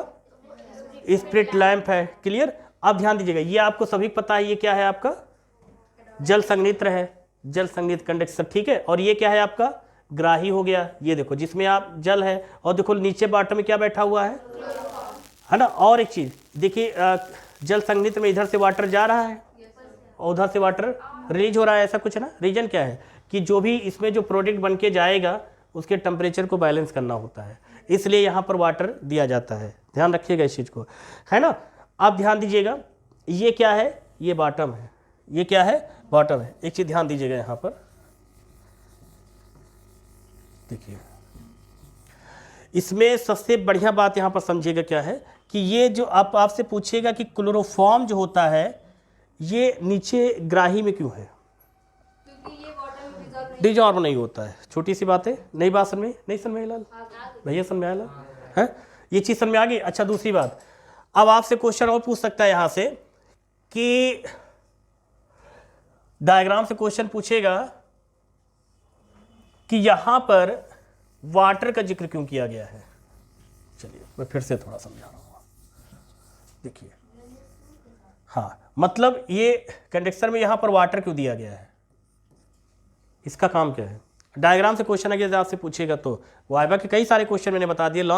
A: स्प्रिट लैंप है। क्लियर। अब ध्यान दीजिएगा, ये आपको सभी पता है, ये क्या है आपका जल संघनित्र है, जल संघनित्र कंडक्टर, ठीक है। और ये क्या है आपका ग्राही हो गया, ये देखो जिसमें आप जल है, और देखो नीचे बॉटम में क्या बैठा हुआ है ना। और एक चीज देखिए, जल संघनित्र में इधर से वाटर जा रहा है और उधर से वाटर रिलीज हो रहा है, ऐसा कुछ है ना। रीजन क्या है कि जो भी इसमें जो प्रोडक्ट बन के जाएगा उसके टेम्परेचर को बैलेंस करना होता है, इसलिए यहाँ पर वाटर दिया जाता है, ध्यान रखिएगा इस चीज़ को, है ना। आप ध्यान दीजिएगा, ये क्या है, ये बॉटम है, ये क्या है, बॉटम है। एक चीज ध्यान दीजिएगा यहाँ पर, देखिए इसमें सबसे बढ़िया बात यहाँ पर समझिएगा क्या है कि ये जो आपसे पूछेगा कि क्लोरोफॉर्म जो होता है ये नीचे ग्राही में क्यों है, क्योंकि ये वाटर में डिजॉल्व नहीं होता है। छोटी सी बात है, नई बात समझ में, नहीं समझ में लाल भैया, समझ में आया है, ये चीज़ समझ में आ गई। अच्छा, दूसरी बात, अब आपसे क्वेश्चन और पूछ सकता है यहाँ से कि डायग्राम से क्वेश्चन पूछेगा कि यहां पर वाटर का जिक्र क्यों किया गया है। चलिए मैं फिर से थोड़ा समझा रहा हूं, देखिए हाँ, मतलब ये कंडेंसर में यहाँ पर वाटर क्यों दिया गया है, इसका काम क्या है। डायग्राम से क्वेश्चन अगर आपसे पूछेगा तो वाइवा के कई सारे क्वेश्चन मैंने बता दिए।